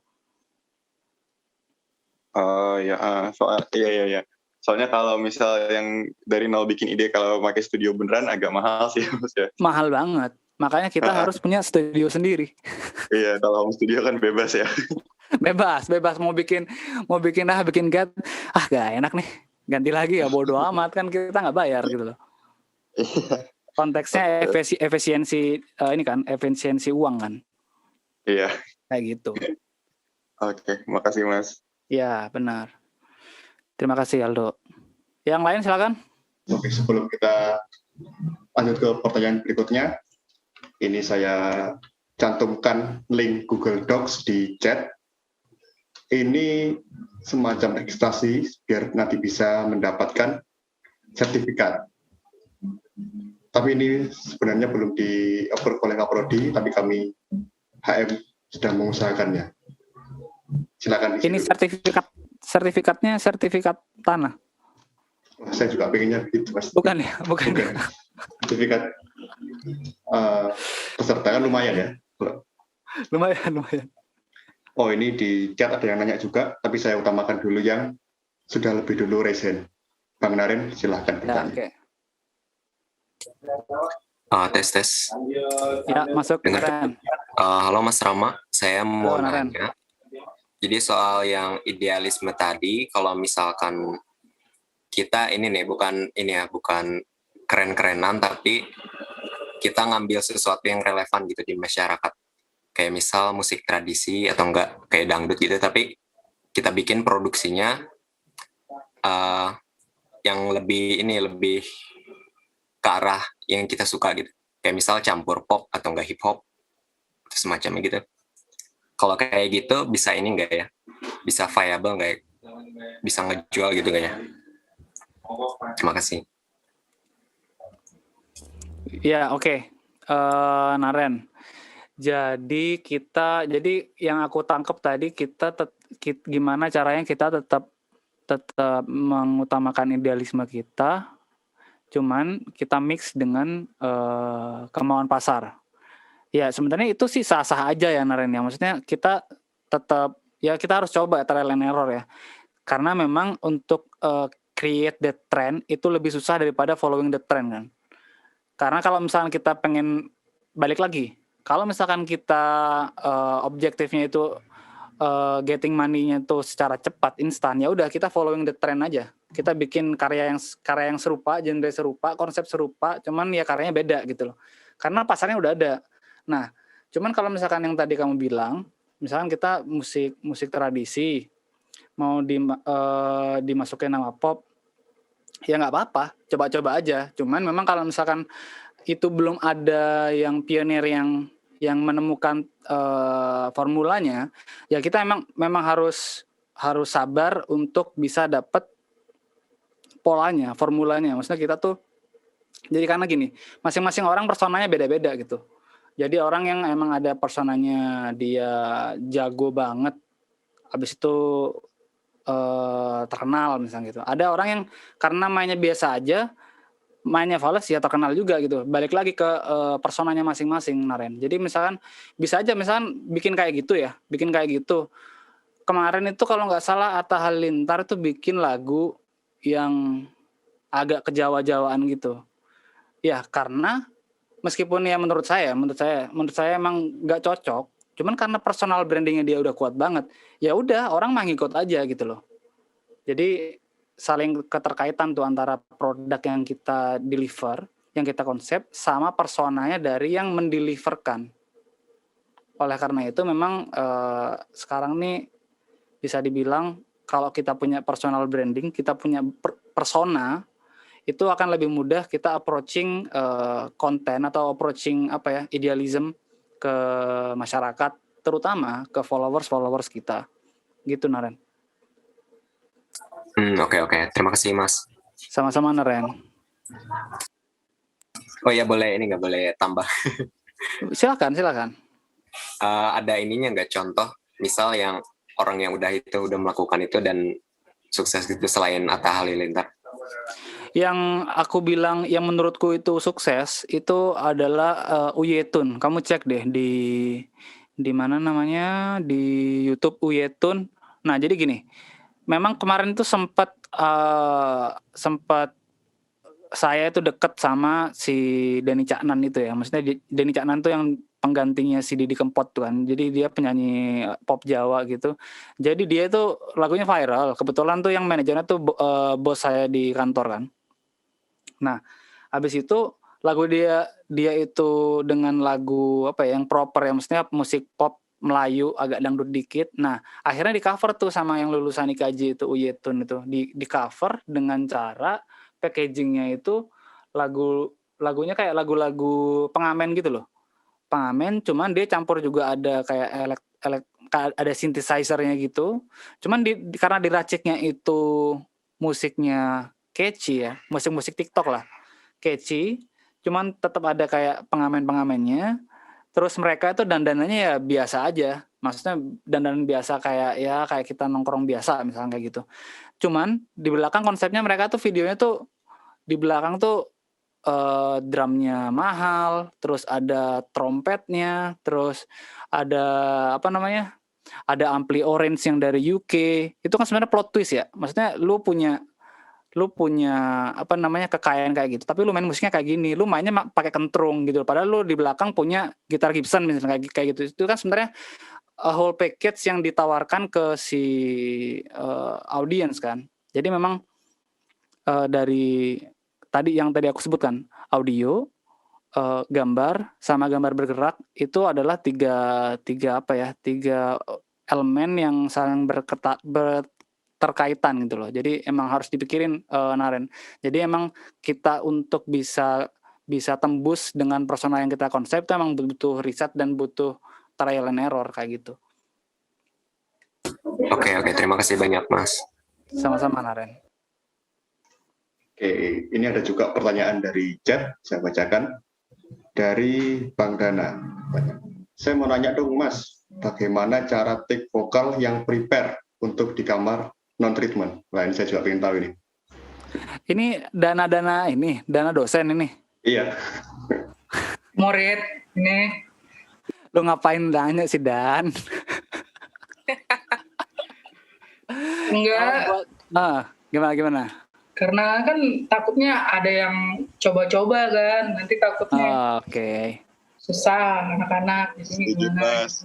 Iya. Soalnya kalau misal yang dari nol bikin ide kalau pakai studio beneran agak mahal sih Mas ya. Mahal banget. Makanya kita harus punya studio sendiri. Iya, kalau home studio kan bebas ya. bebas mau bikin get, gak enak nih, ganti lagi ya bodo amat, kan kita nggak bayar gitu loh. Konteksnya efisiensi ini kan, efisiensi uang kan. Iya. Kayak gitu. Oke, makasih Mas. Ya benar. Terima kasih Aldo. Yang lain silakan. Oke, sebelum kita lanjut ke pertanyaan berikutnya, ini saya cantumkan link Google Docs di chat. Ini semacam registrasi biar nanti bisa mendapatkan sertifikat. Tapi ini sebenarnya belum di-approve oleh Kaprodi, tapi kami HM sedang mengusahakannya. Silakan. Ini sertifikatnya sertifikat tanah. Saya juga pengennya begitu, Mas. Bukan ya, bukan. Sertifikat peserta kan lumayan ya. Lumayan. Oh, ini di chat ada yang nanya juga, tapi saya utamakan dulu yang sudah lebih dulu resen. Bang Naren, silahkan bertanya. Tes. Ya, masuk. Naren. Halo Mas Rama, saya mau Naren. nanya. Jadi soal yang idealisme tadi, kalau misalkan kita ini nih, bukan keren-kerenan, tapi kita ngambil sesuatu yang relevan gitu di masyarakat. Kayak misal musik tradisi atau enggak kayak dangdut gitu, tapi kita bikin produksinya yang lebih ke arah yang kita suka gitu. Kayak misal campur pop atau enggak hip hop atau semacamnya gitu. Kalau kayak gitu bisa ini enggak ya? Bisa viable enggak ya? Bisa ngejual gitu enggak ya? Terima kasih. Ya, oke. Naren. Jadi yang aku tangkap tadi gimana caranya kita tetap mengutamakan idealisme kita, cuman kita mix dengan kemauan pasar. Ya sebenarnya itu sih sah-sah aja ya Naren ya. Maksudnya kita tetap ya kita harus coba trial and error ya. Karena memang untuk create the trend itu lebih susah daripada following the trend kan. Karena kalau misalkan kita pengen balik lagi, kalau misalkan kita objektifnya itu getting money-nya itu secara cepat, instan, ya udah kita following the trend aja. Kita bikin karya yang serupa, genre serupa, konsep serupa, cuman ya karyanya beda gitu loh. Karena pasarnya udah ada. Nah, cuman kalau misalkan yang tadi kamu bilang, misalkan kita musik tradisi mau dimasukin nama pop, ya nggak apa-apa, coba-coba aja. Cuman memang kalau misalkan itu belum ada yang pionir yang menemukan formulanya, ya kita memang harus sabar untuk bisa dapat polanya, formulanya. Maksudnya kita tuh jadi karena gini, masing-masing orang personanya beda-beda gitu. Jadi orang yang emang ada personanya dia jago banget, habis itu terkenal misalnya gitu. Ada orang yang karena mainnya biasa aja, mainnya fals ya terkenal juga gitu. Balik lagi ke personanya masing-masing Naren. Jadi misalkan bisa aja misalkan bikin kayak gitu. Kemarin itu kalau nggak salah Atta Halilintar itu bikin lagu yang agak kejawa-jawaan gitu. Ya karena meskipun ya menurut saya emang nggak cocok. Cuman karena personal brandingnya dia udah kuat banget, ya udah orang mah ngikut aja gitu loh. Jadi saling keterkaitan tuh antara produk yang kita deliver, yang kita konsep, sama personanya dari yang mendeliverkan. Oleh karena itu memang sekarang nih bisa dibilang kalau kita punya personal branding, kita punya persona, itu akan lebih mudah kita approaching konten atau approaching idealism ke masyarakat, terutama ke followers kita. Gitu Naren. Oke. Terima kasih Mas. Sama-sama Naren. Oh ya boleh ini nggak boleh tambah? Silakan. Ada ininya nggak contoh, misal yang orang yang udah melakukan itu dan sukses gitu selain Atta Halilintar? Yang aku bilang yang menurutku itu sukses itu adalah Uyetun. Kamu cek deh di mana namanya di YouTube Uyetun. Nah jadi gini, memang kemarin itu sempat saya itu deket sama si Denny Caknan itu ya. Maksudnya Denny Caknan tuh yang penggantinya si Didi Kempot tuh kan. Jadi dia penyanyi pop Jawa gitu. Jadi dia itu lagunya viral. Kebetulan tuh yang manajernya tuh bos saya di kantor kan. Nah, habis itu lagu dia itu dengan lagu yang proper ya, maksudnya musik pop Melayu agak dangdut dikit. Nah, akhirnya di cover tuh sama yang lulusan IKJ itu Uyetun itu di cover dengan cara packagingnya itu lagunya kayak lagu-lagu pengamen gitu loh. Pengamen, cuman dia campur juga ada kayak ada synthesizer-nya gitu. Cuman karena diraciknya itu musiknya catchy ya, musik-musik TikTok lah, catchy, cuman tetap ada kayak pengamen-pengamennya. Terus mereka itu dandanannya ya biasa aja, maksudnya dandanan biasa kayak kita nongkrong biasa misalnya kayak gitu. Cuman di belakang konsepnya mereka tuh videonya tuh di belakang tuh drumnya mahal, terus ada trompetnya, terus ada ada ampli orange yang dari UK. Itu kan sebenarnya plot twist ya, maksudnya lu punya kekayaan kayak gitu, tapi lu main musiknya kayak gini, lu mainnya pakai kentrung gitu, padahal lu di belakang punya gitar Gibson misalnya kayak gitu. Itu kan sebenarnya a whole package yang ditawarkan ke si audience kan. Jadi memang dari tadi aku sebutkan audio, gambar sama gambar bergerak itu adalah tiga elemen yang saling keterkaitan gitu loh. Jadi emang harus dipikirin Naren. Jadi emang kita untuk bisa tembus dengan persona yang kita konsep itu emang butuh riset dan butuh trial and error kayak gitu. Oke, terima kasih banyak Mas. Sama-sama Naren. Oke, ini ada juga pertanyaan dari chat, saya bacakan. Dari Bang Dana. Saya mau nanya dong Mas, bagaimana cara take vokal yang prepare untuk di kamar non-treatment? Nah, ini saya juga ingin tahu ini. Ini dana dosen ini. Iya. Murid ini. Lu ngapain nanya sih Dan? Enggak. Gimana? Karena kan takutnya ada yang coba-coba kan, nanti takutnya Oke. susah anak-anak. Jadi gimana? Mas.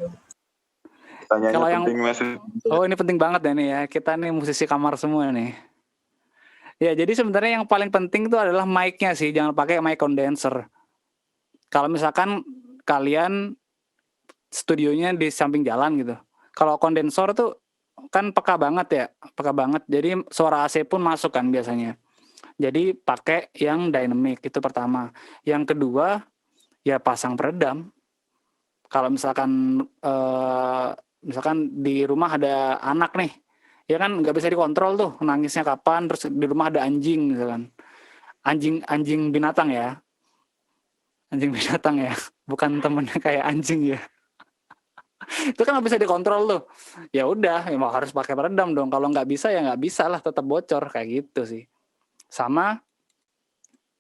Pertanyaannya Kalau yang- penting Mas. Oh ini penting banget ya nih ya. Kita nih musisi kamar semua nih. Ya jadi sebenarnya yang paling penting itu adalah mic-nya sih. Jangan pakai mic condenser. Kalau misalkan kalian studionya di samping jalan gitu. Kalau kondensor tuh kan peka banget. Jadi suara AC pun masuk kan biasanya. Jadi pakai yang dynamic itu pertama. Yang kedua ya pasang peredam. Kalau misalkan di rumah ada anak nih, ya kan nggak bisa dikontrol tuh nangisnya kapan. Terus di rumah ada anjing misalkan, anjing binatang ya, bukan temennya kayak anjing ya. Itu kan nggak bisa dikontrol tuh. Ya udah, emang harus pakai peredam dong. Kalau nggak bisa ya nggak bisa lah, tetap bocor kayak gitu sih. Sama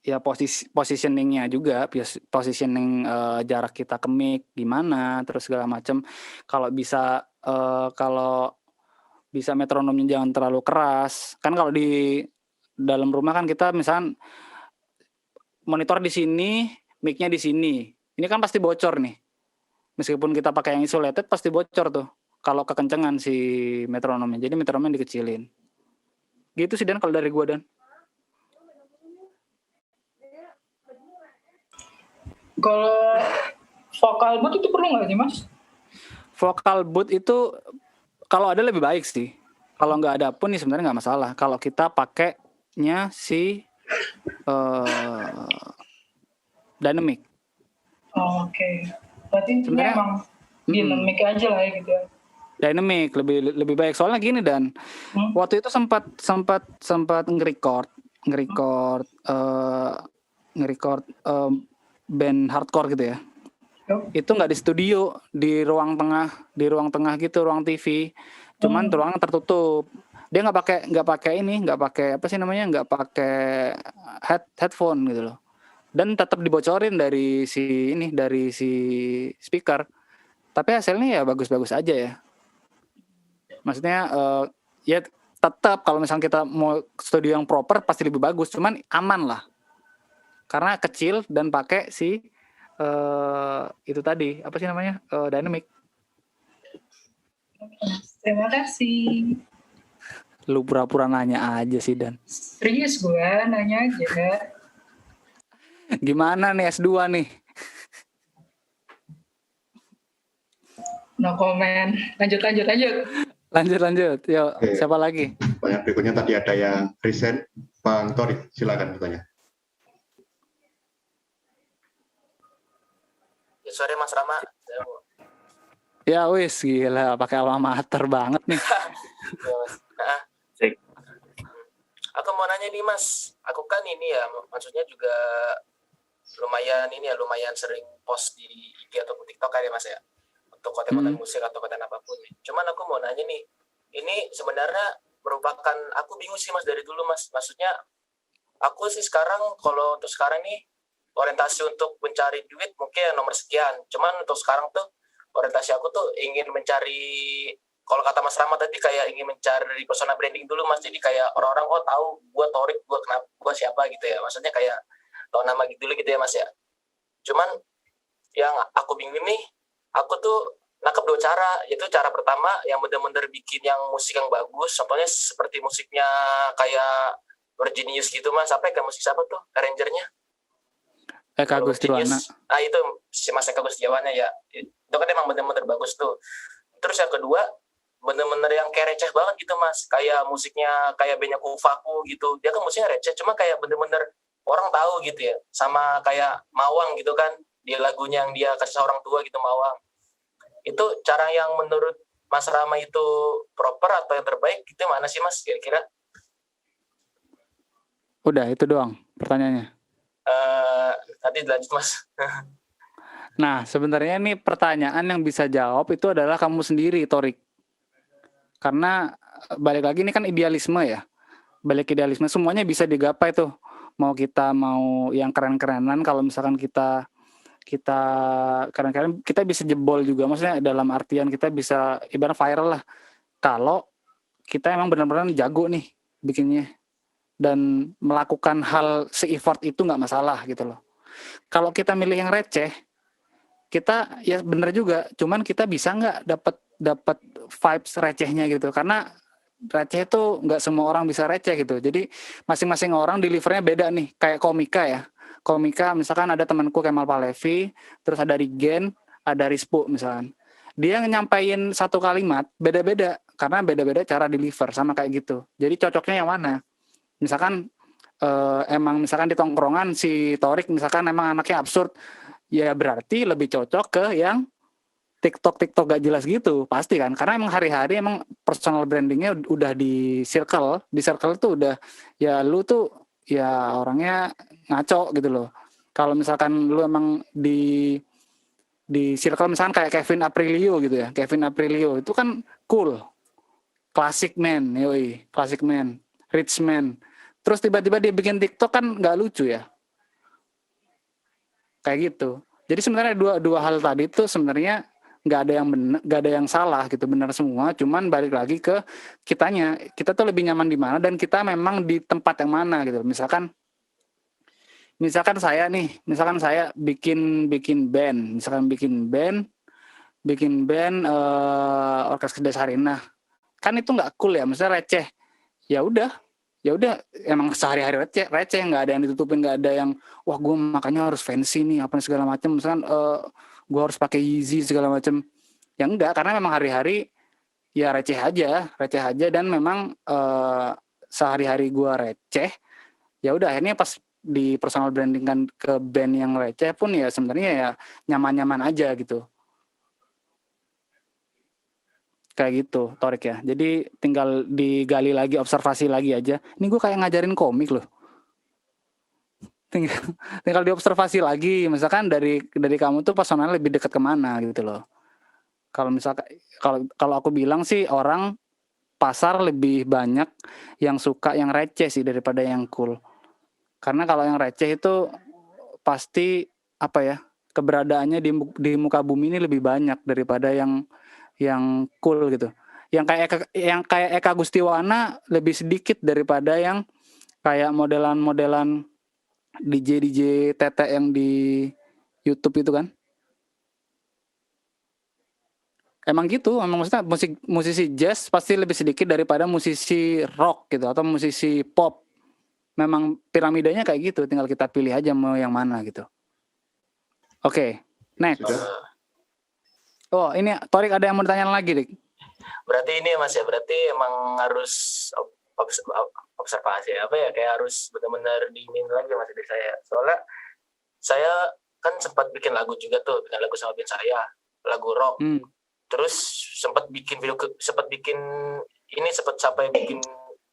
ya positioningnya juga, positioning jarak kita ke mic gimana, terus segala macam. Kalau bisa metronomnya jangan terlalu keras. Kan kalau di dalam rumah kan kita misalkan monitor di sini, mic-nya di sini. Ini kan pasti bocor nih. Meskipun kita pakai yang isolated pasti bocor tuh kalau kekencengan si metronomnya. Jadi metronomnya dikecilin. Gitu sih Dan kalau dari gua Dan. Kalau vokal booth itu perlu nggak sih Mas? Vocal booth itu kalau ada lebih baik sih. Kalau nggak ada pun ya sebenarnya nggak masalah. Kalau kita pakainya si dynamic. Oh, Oke. Berarti intinya Sebenarnya- emang dinamik aja lah ya gitu ya. Dynamic lebih baik. Soalnya gini Dan. Waktu itu sempat nge-record band hardcore gitu ya. Yup. Itu nggak di studio, di ruang tengah gitu, ruang TV. Cuman ruangan tertutup. Dia nggak pakai headphone gitu loh. Dan tetap dibocorin dari si speaker. Tapi hasilnya ya bagus-bagus aja ya. Maksudnya ya tetap kalau misalnya kita mau studio yang proper pasti lebih bagus, cuman aman lah. Karena kecil dan pakai si itu tadi, apa sih namanya? Dynamic. Terima kasih. Lu pura-pura nanya aja sih Dan. Serius gue nanya aja. Gimana nih S2 nih? No comment. Lanjut. Lanjut. Yuk, Oke. siapa lagi? Pertanyaan berikutnya tadi ada yang present, Bang Tori, silakan bertanya. Sore Mas Rama. Ya wis gila, pakai alma mater banget nih. Ya, Mas. Aku mau nanya nih Mas, aku kan ini ya, maksudnya juga lumayan sering post di IG ataupun TikTok kan ya Mas ya, untuk konten-konten musik atau konten apapun. Cuman aku mau nanya nih, ini sebenarnya merupakan, aku bingung sih Mas dari dulu Mas, maksudnya aku sih sekarang, kalau untuk sekarang nih, orientasi untuk mencari duit mungkin nomor sekian, cuman untuk sekarang tuh, orientasi aku tuh ingin mencari, kalau kata Mas Rama tadi kayak ingin mencari persona branding dulu Mas, jadi kayak orang-orang tahu gue Torik, gue siapa gitu ya, maksudnya kayak tahu nama gitu dulu gitu ya Mas ya. Cuman yang aku bingung nih, aku tuh nangkep dua cara, yaitu cara pertama yang bener-bener bikin yang musik yang bagus, contohnya seperti musiknya kayak Virginius gitu Mas, apa ya, musik siapa tuh arrangernya? Eka Gustiwana. Itu si Mas Eka Gustiwana ya, itu kan emang bener-bener bagus tuh. Terus yang kedua, bener-bener yang kayak receh banget gitu mas, kayak musiknya kayak bandnya Kufaku gitu, dia kan musiknya receh cuma kayak bener-bener orang tahu gitu ya, sama kayak Mawang gitu kan, di lagunya yang dia kasih orang tua gitu Mawang, itu cara yang menurut Mas Rama itu proper atau yang terbaik itu mana sih mas kira-kira? Udah itu doang pertanyaannya. Nanti lanjut mas. Nah, sebenarnya ini pertanyaan yang bisa jawab itu adalah kamu sendiri, Torik. Karena balik lagi ini kan idealisme ya. Balik idealisme semuanya bisa digapai tuh. Mau kita mau yang keren-kerenan, kalau misalkan kita keren-keren, kita bisa jebol juga. Maksudnya dalam artian kita bisa ibarat viral lah. Kalau kita emang benar-benar jago nih bikinnya dan melakukan hal se-effort itu nggak masalah gitu loh. Kalau kita milih yang receh, kita ya bener juga, cuman kita bisa nggak dapat vibes recehnya gitu, karena receh itu nggak semua orang bisa receh gitu. Jadi masing-masing orang delivernya beda nih, kayak komika ya. Komika misalkan ada temanku Kemal Palevi, terus ada Rigen, ada Rispo misalkan. Dia nyampain satu kalimat beda-beda karena beda-beda cara deliver sama kayak gitu. Jadi cocoknya yang mana? Misalkan emang misalkan di tongkrongan si Torik misalkan emang anaknya absurd, ya berarti lebih cocok ke yang TikTok gak jelas gitu, pasti kan, karena emang hari-hari emang personal brandingnya udah di circle tuh udah, ya lu tuh ya orangnya ngaco gitu loh. Kalau misalkan lu emang di circle misalkan kayak Kevin Aprilio gitu ya, Kevin Aprilio itu kan cool, classic man, rich man, terus tiba-tiba dia bikin TikTok kan nggak lucu ya. Kayak gitu. Jadi sebenarnya dua hal tadi itu sebenarnya nggak ada yang benar, nggak ada yang salah gitu, benar semua. Cuman balik lagi ke kitanya, kita tuh lebih nyaman di mana dan kita memang di tempat yang mana gitu. Misalkan saya nih, misalkan saya bikin band, Orkes Gede Sarina, kan itu nggak cool ya, misalnya receh. Ya udah emang sehari-hari receh, nggak ada yang ditutupin, nggak ada yang wah gue makanya harus fancy nih apa segala macam, misalkan gue harus pakai Yeezy segala macam, ya enggak, karena memang hari-hari ya receh aja dan memang sehari-hari gue receh, ya udah akhirnya pas di personal branding kan ke band yang receh pun ya sebenarnya ya nyaman-nyaman aja gitu. Kayak gitu, Torik ya. Jadi tinggal digali lagi, observasi lagi aja. Ini gue kayak ngajarin komik loh. Tinggal diobservasi lagi. Misalkan dari kamu tuh personalnya lebih dekat kemana gitu loh. Kalau misalkan kalau aku bilang sih orang pasar lebih banyak yang suka yang receh sih daripada yang cool. Karena kalau yang receh itu pasti apa ya, keberadaannya di muka bumi ini lebih banyak daripada yang cool gitu. Yang kayak Eka Gustiwana lebih sedikit daripada yang kayak modelan DJ Tete yang di YouTube itu kan. Emang gitu, emang maksudnya musisi jazz pasti lebih sedikit daripada musisi rock gitu atau musisi pop. Memang piramidanya kayak gitu, tinggal kita pilih aja mau yang mana gitu. Oke, next. Oh, ini Torik ada yang mau ditanyain lagi, Dik? Berarti ini mas ya, berarti emang harus observasi apa ya, kayak harus benar-benar diinin lagi mas dari saya. Soalnya saya kan sempat bikin lagu juga tuh, bikin lagu sama band saya, lagu rock. Terus sempat bikin sampai bikin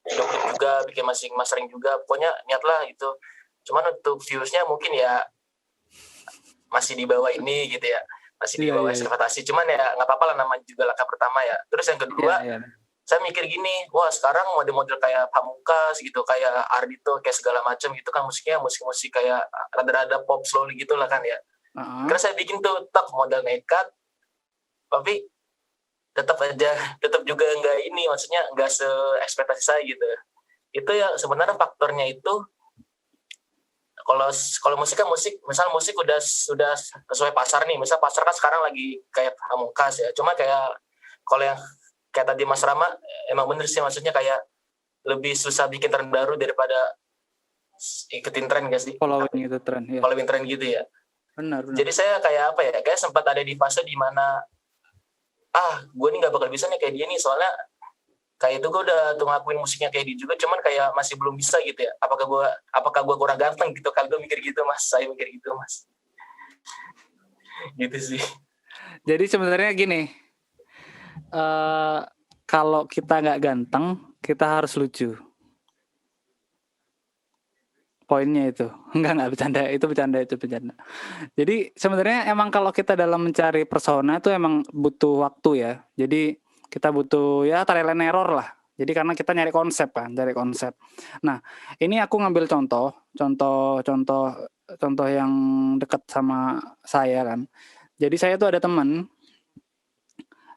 video klip juga, bikin mastering juga. Pokoknya niat lah gitu. Cuman untuk viewsnya mungkin ya masih di bawah ini gitu ya. Masih di bawah ekspektasi, cuman ya nggak apa-apa lah, namanya juga langkah pertama ya. Terus yang kedua, saya mikir gini, wah sekarang model-model kayak Pamungkas gitu, kayak Ardhito, kayak segala macam gitu kan, musiknya musik kayak rada-rada pop slowly gitu lah kan ya. Karena saya bikin tuh model nekat, tapi tetap juga nggak ini, maksudnya nggak se-ekspektasi saya gitu. Itu ya sebenarnya faktornya itu, kalau musik kan misal musik udah sesuai pasar nih, misal pasar kan sekarang lagi kayak Pamungkas ya, cuma kayak kalau yang kayak tadi Mas Rama emang bener sih, maksudnya kayak lebih susah bikin tren baru daripada ikutin tren gak sih? Following itu tren ya. Following tren gitu ya. Benar. Jadi saya kayak apa ya, kayak sempat ada di fase di mana gue nih nggak bakal bisa nih kayak dia nih, soalnya kayak itu gue udah tuh ngakuin musiknya kayak dia juga, cuman kayak masih belum bisa gitu ya. Apakah gue kurang ganteng gitu? Kalau gue mikir gitu mas, saya mikir gitu mas. Gitu sih. Jadi sebenarnya gini, kalau kita nggak ganteng, kita harus lucu. Poinnya itu. Enggak bercanda, itu bercanda. Jadi sebenarnya emang kalau kita dalam mencari persona itu emang butuh waktu ya. Jadi kita butuh ya trial and error lah. Jadi karena kita nyari konsep. Nah, ini aku ngambil contoh yang dekat sama saya kan. Jadi saya tuh ada teman,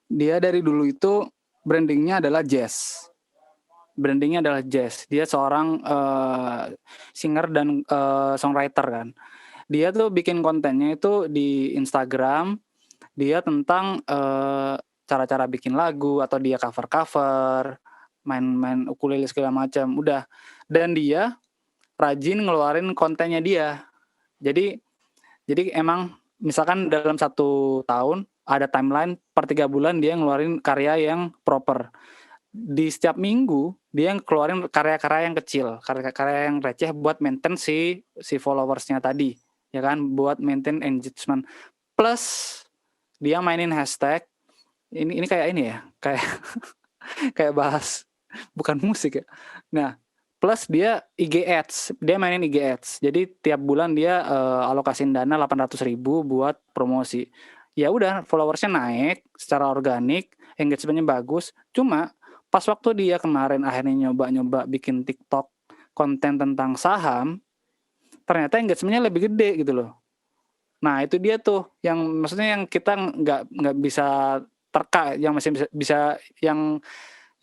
dia dari dulu itu brandingnya adalah jazz. Dia seorang singer dan songwriter kan. Dia tuh bikin kontennya itu di Instagram. Dia tentang cara-cara bikin lagu, atau dia cover, main ukulele segala macam. Udah. Dan dia rajin ngeluarin kontennya dia. Jadi emang misalkan dalam 1 tahun ada timeline per 3 bulan dia ngeluarin karya yang proper. Di setiap minggu dia keluarin karya-karya yang kecil, karya-karya yang receh buat maintain si followersnya tadi, ya kan, buat maintain engagement. Plus dia mainin hashtag. Ini kayak ini ya, kayak kayak bahas bukan musik ya. Nah, plus dia IG Ads, dia mainin IG Ads. Jadi tiap bulan dia alokasiin dana 800.000 buat promosi. Ya udah, followersnya naik secara organik, engagementnya bagus. Cuma pas waktu dia kemarin akhirnya nyoba bikin TikTok konten tentang saham, ternyata engagementnya lebih gede gitu loh. Nah itu dia tuh yang maksudnya yang kita nggak bisa terka, yang masih bisa yang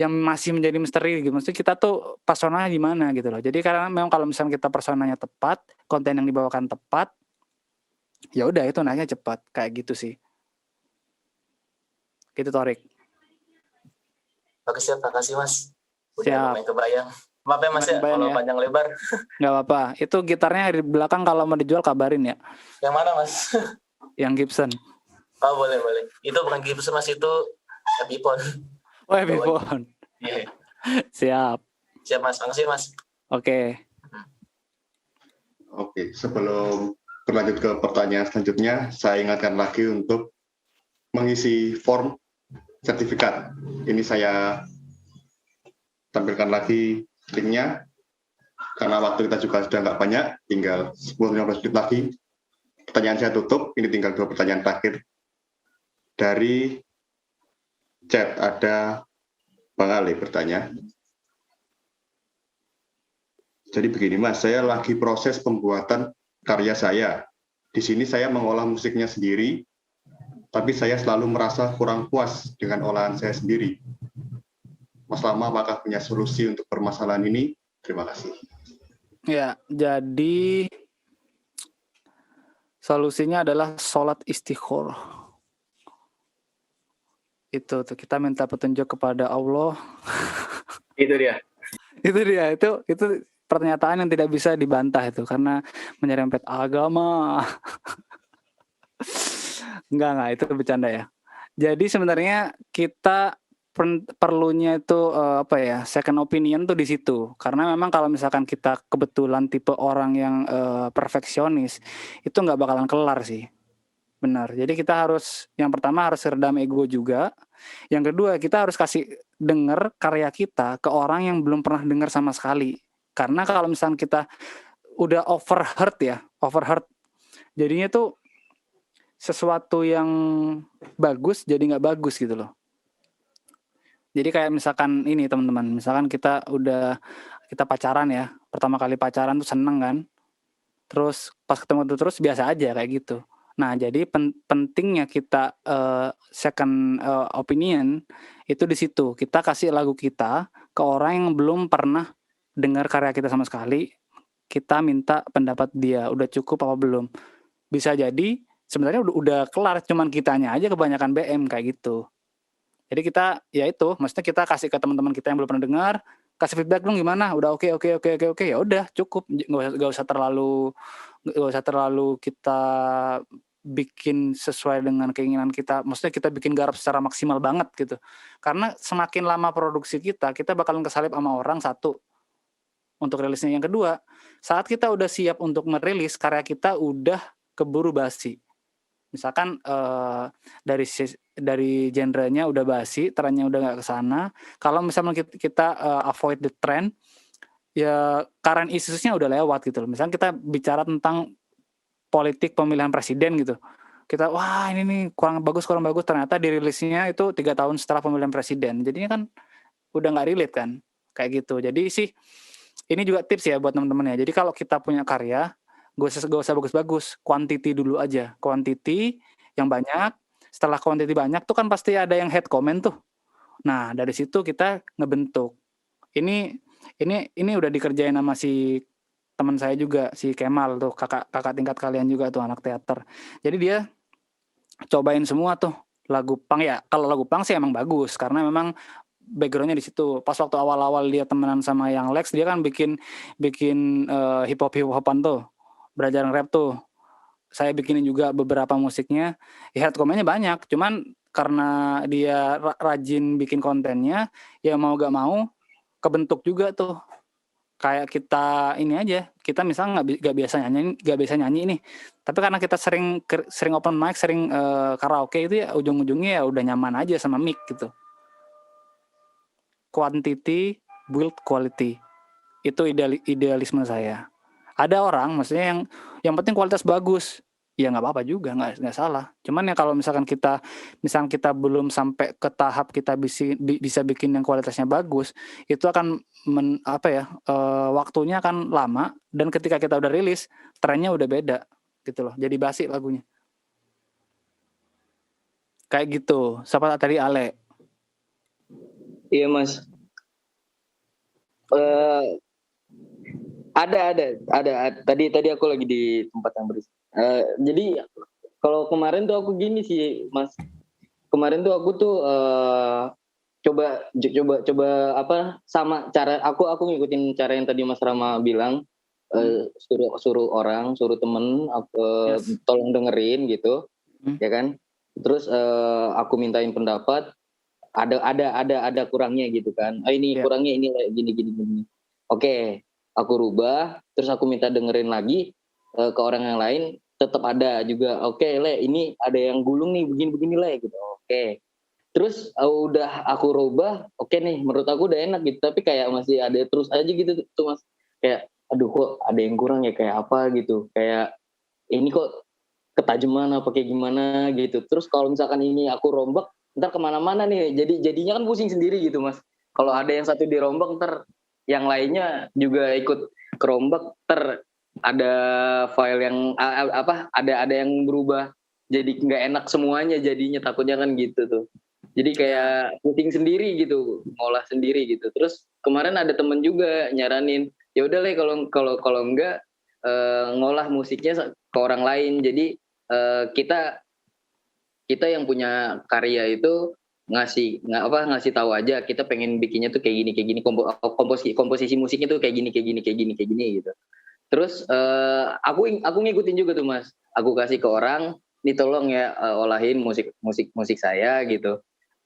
masih menjadi misteri gitu. Maksudnya kita tuh personanya gimana gitu loh. Jadi karena memang kalau misalnya kita personanya tepat, konten yang dibawakan tepat, ya udah itu naiknya cepat kayak gitu sih. Gitu Torik. Oke siap, makasih mas. Udah Siap. lumayan kebayang. Maaf ya mas ya, kalau panjang lebar. Nggak apa-apa. Itu gitarnya di belakang kalau mau dijual kabarin ya. Yang mana mas? Yang Gibson. Oh boleh. Itu bukan Gibson mas, itu Epiphone. Oh Epiphone. Iya. Siap. Siap mas, makasih mas. Oke, sebelum berlanjut ke pertanyaan selanjutnya, saya ingatkan lagi untuk mengisi form sertifikat. Ini saya tampilkan lagi linknya, karena waktu kita juga sudah nggak banyak, tinggal 10-15 menit lagi. Pertanyaan saya tutup, ini tinggal 2 pertanyaan terakhir. Dari chat ada Bang Ali bertanya. Jadi begini Mas, saya lagi proses pembuatan karya saya. Di sini saya mengolah musiknya sendiri, tapi saya selalu merasa kurang puas dengan olahan saya sendiri. Mas Lama, apakah punya solusi untuk permasalahan ini? Terima kasih. Ya, jadi solusinya adalah sholat istighfar. Itu tuh kita minta petunjuk kepada Allah. Itu dia. Itu pernyataan yang tidak bisa dibantah itu, karena menyerempet agama. Enggak, itu bercanda ya. Jadi sebenarnya kita perlunya itu second opinion tuh di situ. Karena memang kalau misalkan kita kebetulan tipe orang yang perfeksionis, itu nggak bakalan kelar sih. Benar. Jadi kita harus, yang pertama harus redam ego juga. Yang kedua, kita harus kasih denger karya kita ke orang yang belum pernah dengar sama sekali. Karena kalau misalkan kita udah overheard, jadinya tuh sesuatu yang bagus jadi nggak bagus gitu loh. Jadi kayak misalkan ini teman-teman, misalkan kita pacaran ya, pertama kali pacaran tuh seneng kan, terus pas ketemu tuh terus biasa aja kayak gitu. Nah jadi pentingnya kita second opinion itu di situ. Kita kasih lagu kita ke orang yang belum pernah dengar karya kita sama sekali. Kita minta pendapat dia, udah cukup apa belum. Bisa jadi sebenarnya udah kelar, cuman kitanya aja kebanyakan BM kayak gitu. Jadi kita ya itu, maksudnya kita kasih ke teman-teman kita yang belum pernah dengar, kasih feedback dong gimana, udah oke, ya udah cukup, nggak usah terlalu kita bikin sesuai dengan keinginan kita, maksudnya kita bikin garap secara maksimal banget gitu. Karena semakin lama produksi kita bakalan kesalip sama orang, satu, untuk rilisnya. Yang kedua, saat kita udah siap untuk merilis, karya kita udah keburu basi. Misalkan dari genrenya udah basi, trennya udah nggak kesana. Kalau misalnya kita avoid the trend, ya current issues-nya udah lewat gitu loh. Misalnya kita bicara tentang politik pemilihan presiden gitu, kita wah ini nih kurang bagus, ternyata dirilisnya itu 3 tahun setelah pemilihan presiden, jadinya kan udah nggak relate kan, kayak gitu. Jadi sih ini juga tips ya buat teman-teman ya. Jadi kalau kita punya karya, gak usah bagus-bagus, quantity dulu aja, quantity yang banyak. Setelah quantity banyak tuh kan pasti ada yang head comment tuh. Nah dari situ kita ngebentuk. Ini udah dikerjain sama si teman saya juga, si Kemal tuh, kakak tingkat kalian juga tuh, anak teater. Jadi dia cobain semua tuh lagu punk ya. Kalau lagu punk sih emang bagus karena memang backgroundnya di situ. Pas waktu awal-awal dia temenan sama yang Lex, dia kan bikin hip hopan tuh, belajar rap tuh. Saya bikinin juga beberapa musiknya. Ya head comment-nya banyak, cuman karena dia rajin bikin kontennya, ya mau gak mau kebentuk juga tuh. Kayak kita ini aja, kita misalnya nggak biasa nyanyi nih, tapi karena kita sering open mic, sering karaoke, itu ya ujung-ujungnya ya udah nyaman aja sama mic gitu. Quantity build quality, itu idealisme saya. Ada orang maksudnya yang penting kualitas bagus, ya nggak apa-apa juga, nggak salah. Cuman ya kalau misalkan kita belum sampai ke tahap kita bisa bikin yang kualitasnya bagus, itu akan waktunya akan lama, dan ketika kita udah rilis, trennya udah beda gitu loh, jadi basi lagunya. Kayak gitu. Siapa tadi, Ale? Iya Mas. Ada. Tadi aku lagi di tempat yang berisik. Jadi kalau kemarin tuh aku gini sih Mas. Kemarin tuh aku tuh coba apa sama cara aku ngikutin cara yang tadi Mas Rama bilang, suruh temen tolong dengerin gitu, ya kan. Terus aku mintain pendapat, ada kurangnya gitu kan. Ini kurangnya ini gini. Oke, aku rubah, terus aku minta dengerin lagi ke orang yang lain, tetap ada juga. Oke, Le, ini ada yang gulung nih, begini Le gitu. Oke. Terus udah aku rubah, oke nih, menurut aku udah enak gitu, tapi kayak masih ada terus aja gitu tuh Mas. Kayak aduh kok ada yang kurang ya, kayak apa gitu. Kayak ini kok ketajaman apa kayak gimana gitu. Terus kalau misalkan ini aku rombak, ntar kemana-mana nih, jadinya kan pusing sendiri gitu Mas. Kalau ada yang satu dirombak, ntar yang lainnya juga ikut kerombak, ntar ada file yang ada yang berubah jadi nggak enak semuanya, jadinya takutnya kan gitu tuh. Jadi kayak pusing sendiri gitu, ngolah sendiri gitu. Terus kemarin ada temen juga nyaranin, ya udah Le, kalau enggak ngolah musiknya ke orang lain. Jadi kita yang punya karya itu ngasih tahu aja, kita pengen bikinnya tuh kayak gini, komposisi musiknya tuh kayak gini gitu. Terus aku ngikutin juga tuh Mas, aku kasih ke orang, nih tolong ya olahin musik saya gitu,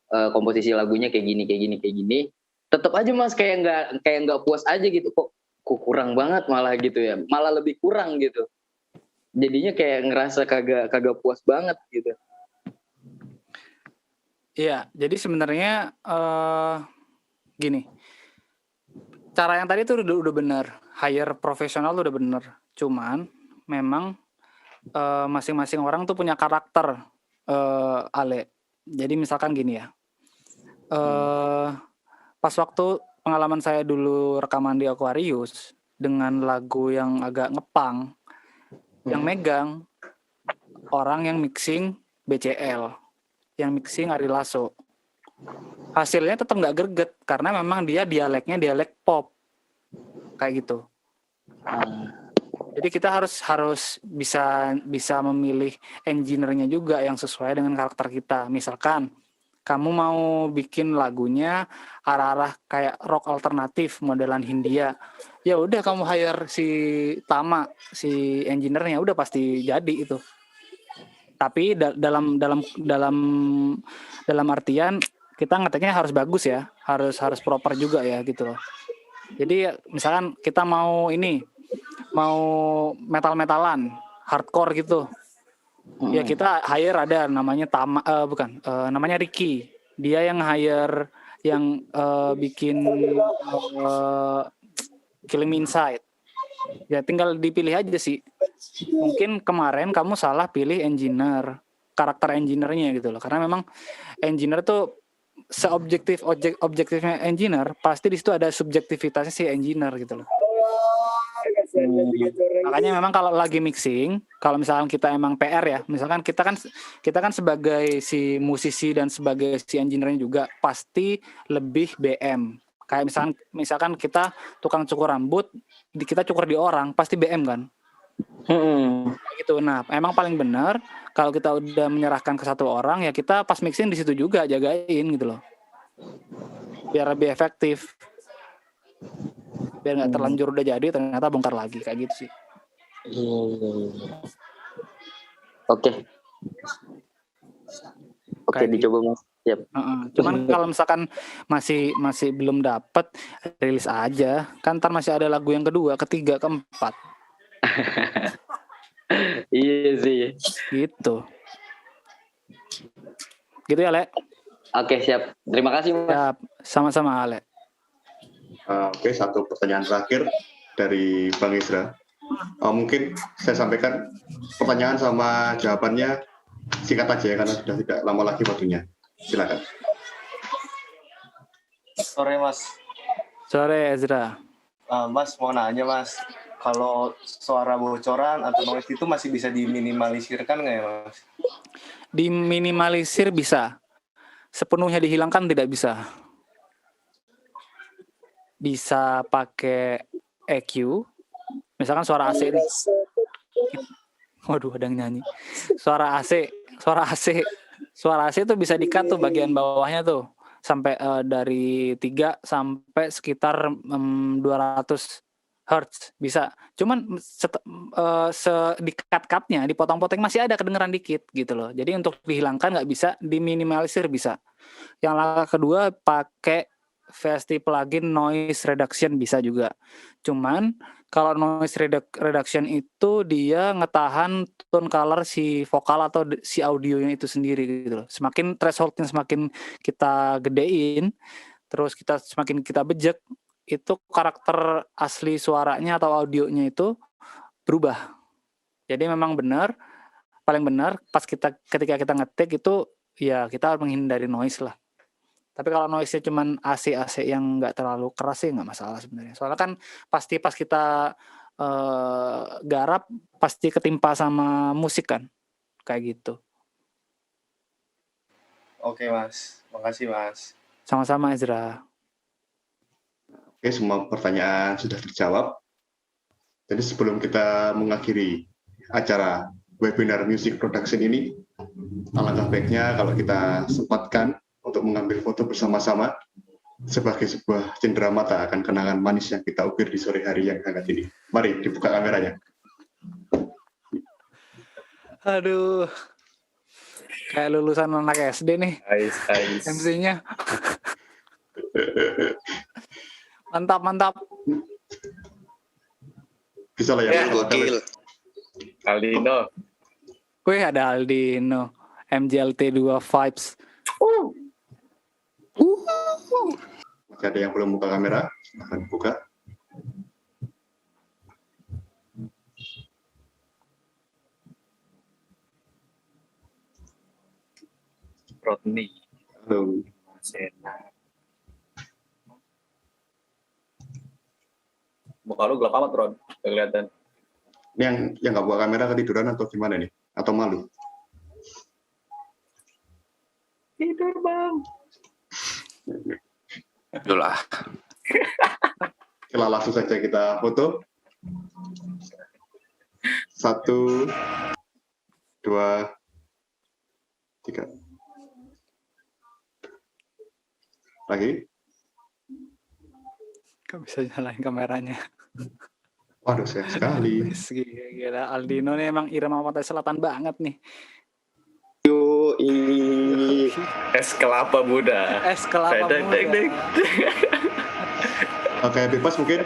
komposisi lagunya kayak gini. Tetap aja Mas kayak nggak puas aja gitu, kok kurang banget malah gitu ya, malah lebih kurang gitu. Jadinya kayak ngerasa kagak puas banget gitu. Iya, jadi sebenarnya gini, cara yang tadi tuh udah benar, hire profesional tuh udah benar. Cuman memang masing-masing orang tuh punya karakter, Ale. Jadi misalkan gini ya, pas waktu pengalaman saya dulu rekaman di Aquarius dengan lagu yang agak ngepang, yang megang orang yang mixing BCL, yang mixing Ari Lasso. Hasilnya tetap nggak greget karena memang dia dialeknya dialek pop kayak gitu. Jadi kita harus bisa memilih engineer-nya juga yang sesuai dengan karakter kita. Misalkan kamu mau bikin lagunya arah-arah kayak rock alternatif modelan Hindia, ya udah kamu hire si Tama, si engineer-nya, udah pasti jadi itu. Tapi dalam artian kita ngeteknya harus bagus ya, harus proper juga ya gitu loh. Jadi misalkan kita mau metal-metalan, hardcore gitu. Ya kita hire ada namanya namanya Ricky. Dia yang hire yang bikin Killing Me Inside. Ya tinggal dipilih aja sih. Mungkin kemarin kamu salah pilih engineer, karakter engineer-nya gitu loh. Karena memang engineer tuh objektifnya engineer, pasti di situ ada subjektivitasnya si engineer gitu loh. Makanya memang kalau lagi mixing, kalau misalkan kita emang PR ya, misalkan kita kan sebagai si musisi dan sebagai si engineer juga pasti lebih BM. Kayak misalkan kita tukang cukur rambut, kita cukur di orang pasti BM kan. Gitu. Nah, emang paling benar kalau kita udah menyerahkan ke satu orang ya kita pas mixing di situ juga jagain gitu loh. Biar lebih efektif. Biar nggak terlanjur udah jadi ternyata bongkar lagi kayak gitu sih. Oke, dicoba Mas. Siap. Cuman kalau misalkan masih belum dapat, rilis aja. Kan ntar masih ada lagu yang kedua, ketiga, keempat. Iya sih. Gitu ya, Le. Oke, siap. Terima kasih, Mas. Siap. Sama-sama, Le. Oke, satu pertanyaan terakhir dari Bang Isra. Mungkin saya sampaikan pertanyaan sama jawabannya singkat aja ya, karena sudah tidak lama lagi waktunya. Silakan. Sore Mas. Sore Ezra. Mas mau nanya Mas, kalau suara bocoran atau noise itu masih bisa diminimalisirkan nggak ya Mas? Diminimalisir bisa, sepenuhnya dihilangkan tidak bisa. Bisa pakai EQ, misalkan suara AC nih. Waduh, ada yang nyanyi. Suara AC itu bisa di-cut tuh bagian bawahnya tuh sampai dari 3 sampai sekitar 200 Hz bisa. Cuman di cut-cutnya, dipotong-potong masih ada kedengeran dikit gitu loh. Jadi untuk dihilangkan nggak bisa, diminimalisir bisa. Yang langkah kedua pakai VST plugin noise reduction bisa juga. Cuman kalau noise reduction itu dia ngetahan tone color si vokal atau si audionya itu sendiri gitu loh. Semakin thresholdnya semakin kita gedein, terus semakin kita bejek, itu karakter asli suaranya atau audionya itu berubah. Jadi memang paling benar ketika kita ngetik itu ya kita harus menghindari noise lah. Tapi kalau noise-nya cuman AC yang nggak terlalu keras sih nggak masalah sebenarnya. Soalnya kan pasti pas kita garap pasti ketimpa sama musik kan, kayak gitu. Oke Mas, makasih Mas. Sama-sama Ezra. Oke, semua pertanyaan sudah terjawab. Jadi sebelum kita mengakhiri acara webinar music production ini, alangkah baiknya kalau kita sempatkan untuk mengambil foto bersama-sama sebagai sebuah cendera mata akan kenangan manis yang kita ukir di sore hari yang hangat ini. Mari dibuka kameranya. Aduh, kayak lulusan anak SD nih. MC-nya. Mantap. Bisa lah ya. Gokil. Aldino. Wih, ada Aldino. MGLT 2 Vibes. Masih ada yang belum buka kamera, silahkan buka. Rodney. Halo. Muka lu gelap amat Rod, kelihatan. Ini yang nggak buka kamera ketiduran atau gimana nih? Atau malu? Tidur Bang. Itulah. Kita langsung saja kita foto. 1, 2, 3. Lagi. Gak bisa nyalain kameranya. Waduh, sayang sekali. Gila, Aldino nih emang irama pantai selatan banget nih. Es kelapa muda. Es kelapa muda. Oke, bebas mungkin.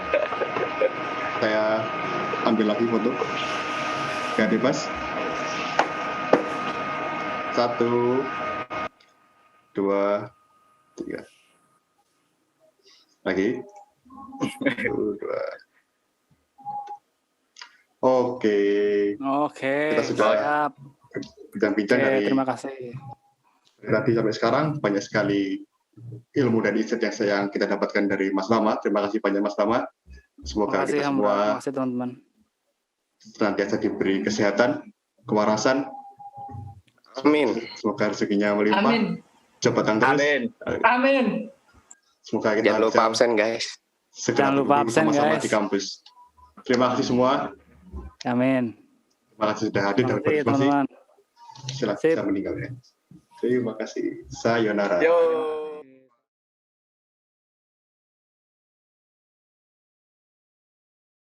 Saya ambil lagi foto. Oke, bebas. 1, 2, 3. Lagi. 1, 2. Oke. Kita sudah bincang-bincang dari terima kasih. Tadi sampai sekarang banyak sekali ilmu dan insight yang kita dapatkan dari Mas Lama. Terima kasih banyak Mas Lama. Semoga kita semua teman-teman senantiasa diberi kesehatan, kewarasan. Amin. Semoga rezekinya melimpah. Amin. Jabatan terus. Amin. Semoga kita jangan lupa absen guys. Jangan lupa absen sama-sama guys di kampus. Terima kasih semua. Amin. Terima kasih sudah hadir dan berpartisipasi. Teman-teman. Silakan kita meninggalkan. Terima kasih. Sayonara. Yo.